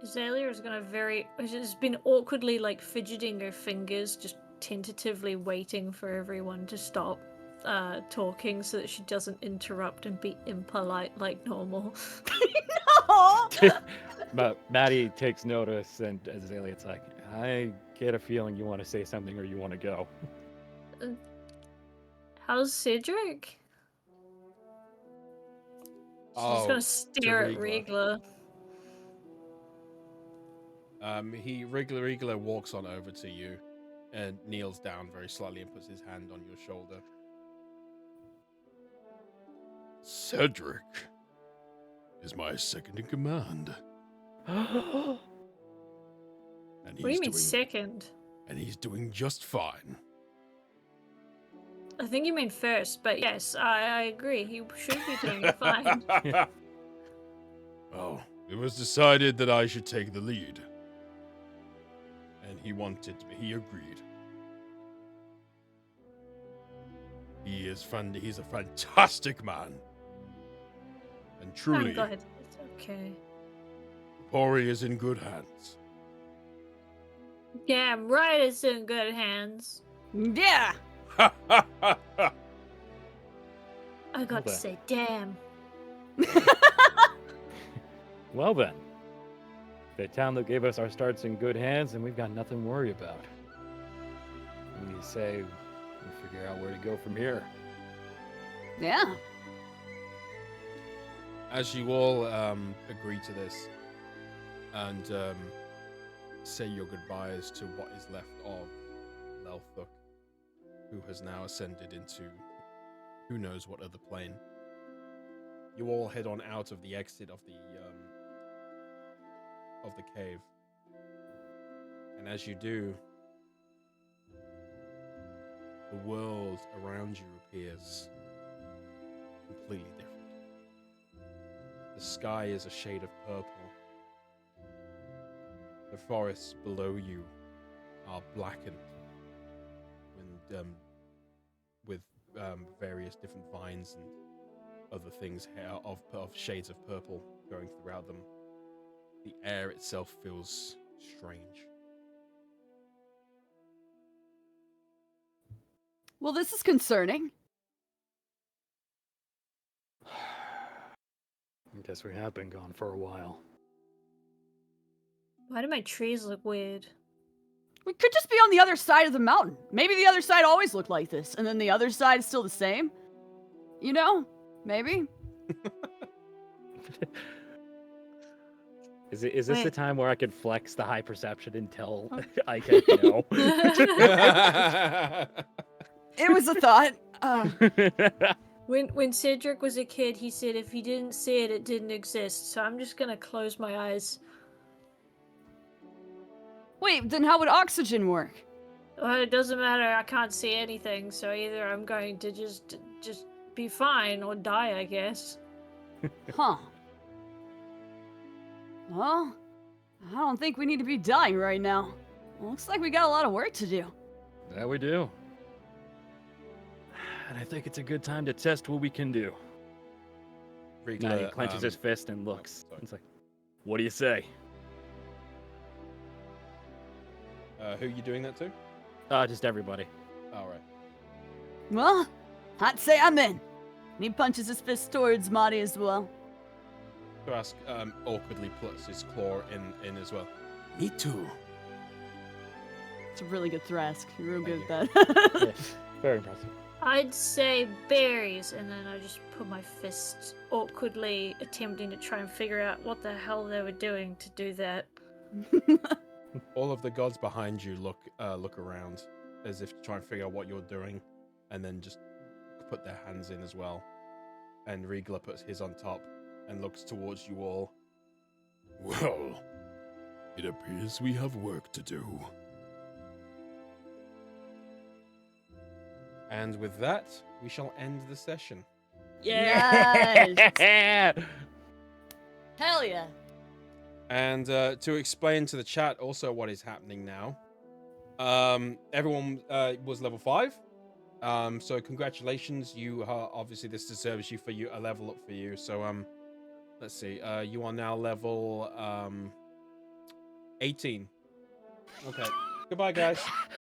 Azalea is has been awkwardly like fidgeting her fingers, just tentatively waiting for everyone to stop talking so that she doesn't interrupt and be impolite like normal. But Maddie takes notice, and Azalea's like, I get a feeling you want to say something or you want to go. How's Cedric? She's just gonna stare at Regla. Regler walks on over to you and kneels down very slightly and puts his hand on your shoulder. Cedric is my second in command. And What do you mean second? And he's doing just fine. I think you mean first, but yes, I agree. He should be doing fine. Well, it was decided that I should take the lead. And he agreed. He's a fantastic man. And truly, I'm glad. It's okay. Pori is in good hands. Damn right it's in good hands. Yeah. I got Well to then. say damn. Well then, the town that gave us our start's in good hands, and we've got nothing to worry about. We say we figure out where to go from here. Yeah. As you all agree to this and say your goodbyes to what is left of Lelthuk, who has now ascended into who knows what other plane, you all head on out of the exit of the cave. And as you do, the world around you appears completely different. The sky is a shade of purple. The forests below you are blackened and various different vines and other things here of shades of purple going throughout them. The air itself feels strange. Well, this is concerning. I guess we have been gone for a while. Why do my trees look weird? We could just be on the other side of the mountain. Maybe the other side always looked like this, and then the other side is still the same. You know? Maybe. Is this the Wait. time where I could flex the high perception and tell I can know? It was a thought. When Cedric was a kid, he said if he didn't see it, it didn't exist. So I'm just gonna close my eyes. Wait, then how would oxygen work? Well, it doesn't matter. I can't see anything. So either I'm going to just be fine or die, I guess. Huh. Well, I don't think we need to be dying right now. Looks like we got a lot of work to do. Yeah, we do. And I think it's a good time to test what we can do. Now he clenches his fist and looks. sorry. It's like, what do you say? Who are you doing that to? Just everybody. All right. Well, I'd say I'm in. And he punches his fist towards Marty as well. Thrask awkwardly puts his claw in as well. Me too. It's a really good Thrask. You're real good Thank at that. Yeah, very impressive. I'd say berries, and then I just put my fist awkwardly attempting to try and figure out what the hell they were doing to do that. All of the gods behind you look around as if to try and figure out what you're doing, and then just put their hands in as well. And Regla puts his on top and looks towards you all. Well, it appears we have work to do. And with that, we shall end the session. Yes. Hell yeah. And to explain to the chat also what is happening now, everyone was level 5. So congratulations, you are obviously this deserves you for a level up for you. So let's see, you are now level 18. Okay, goodbye guys.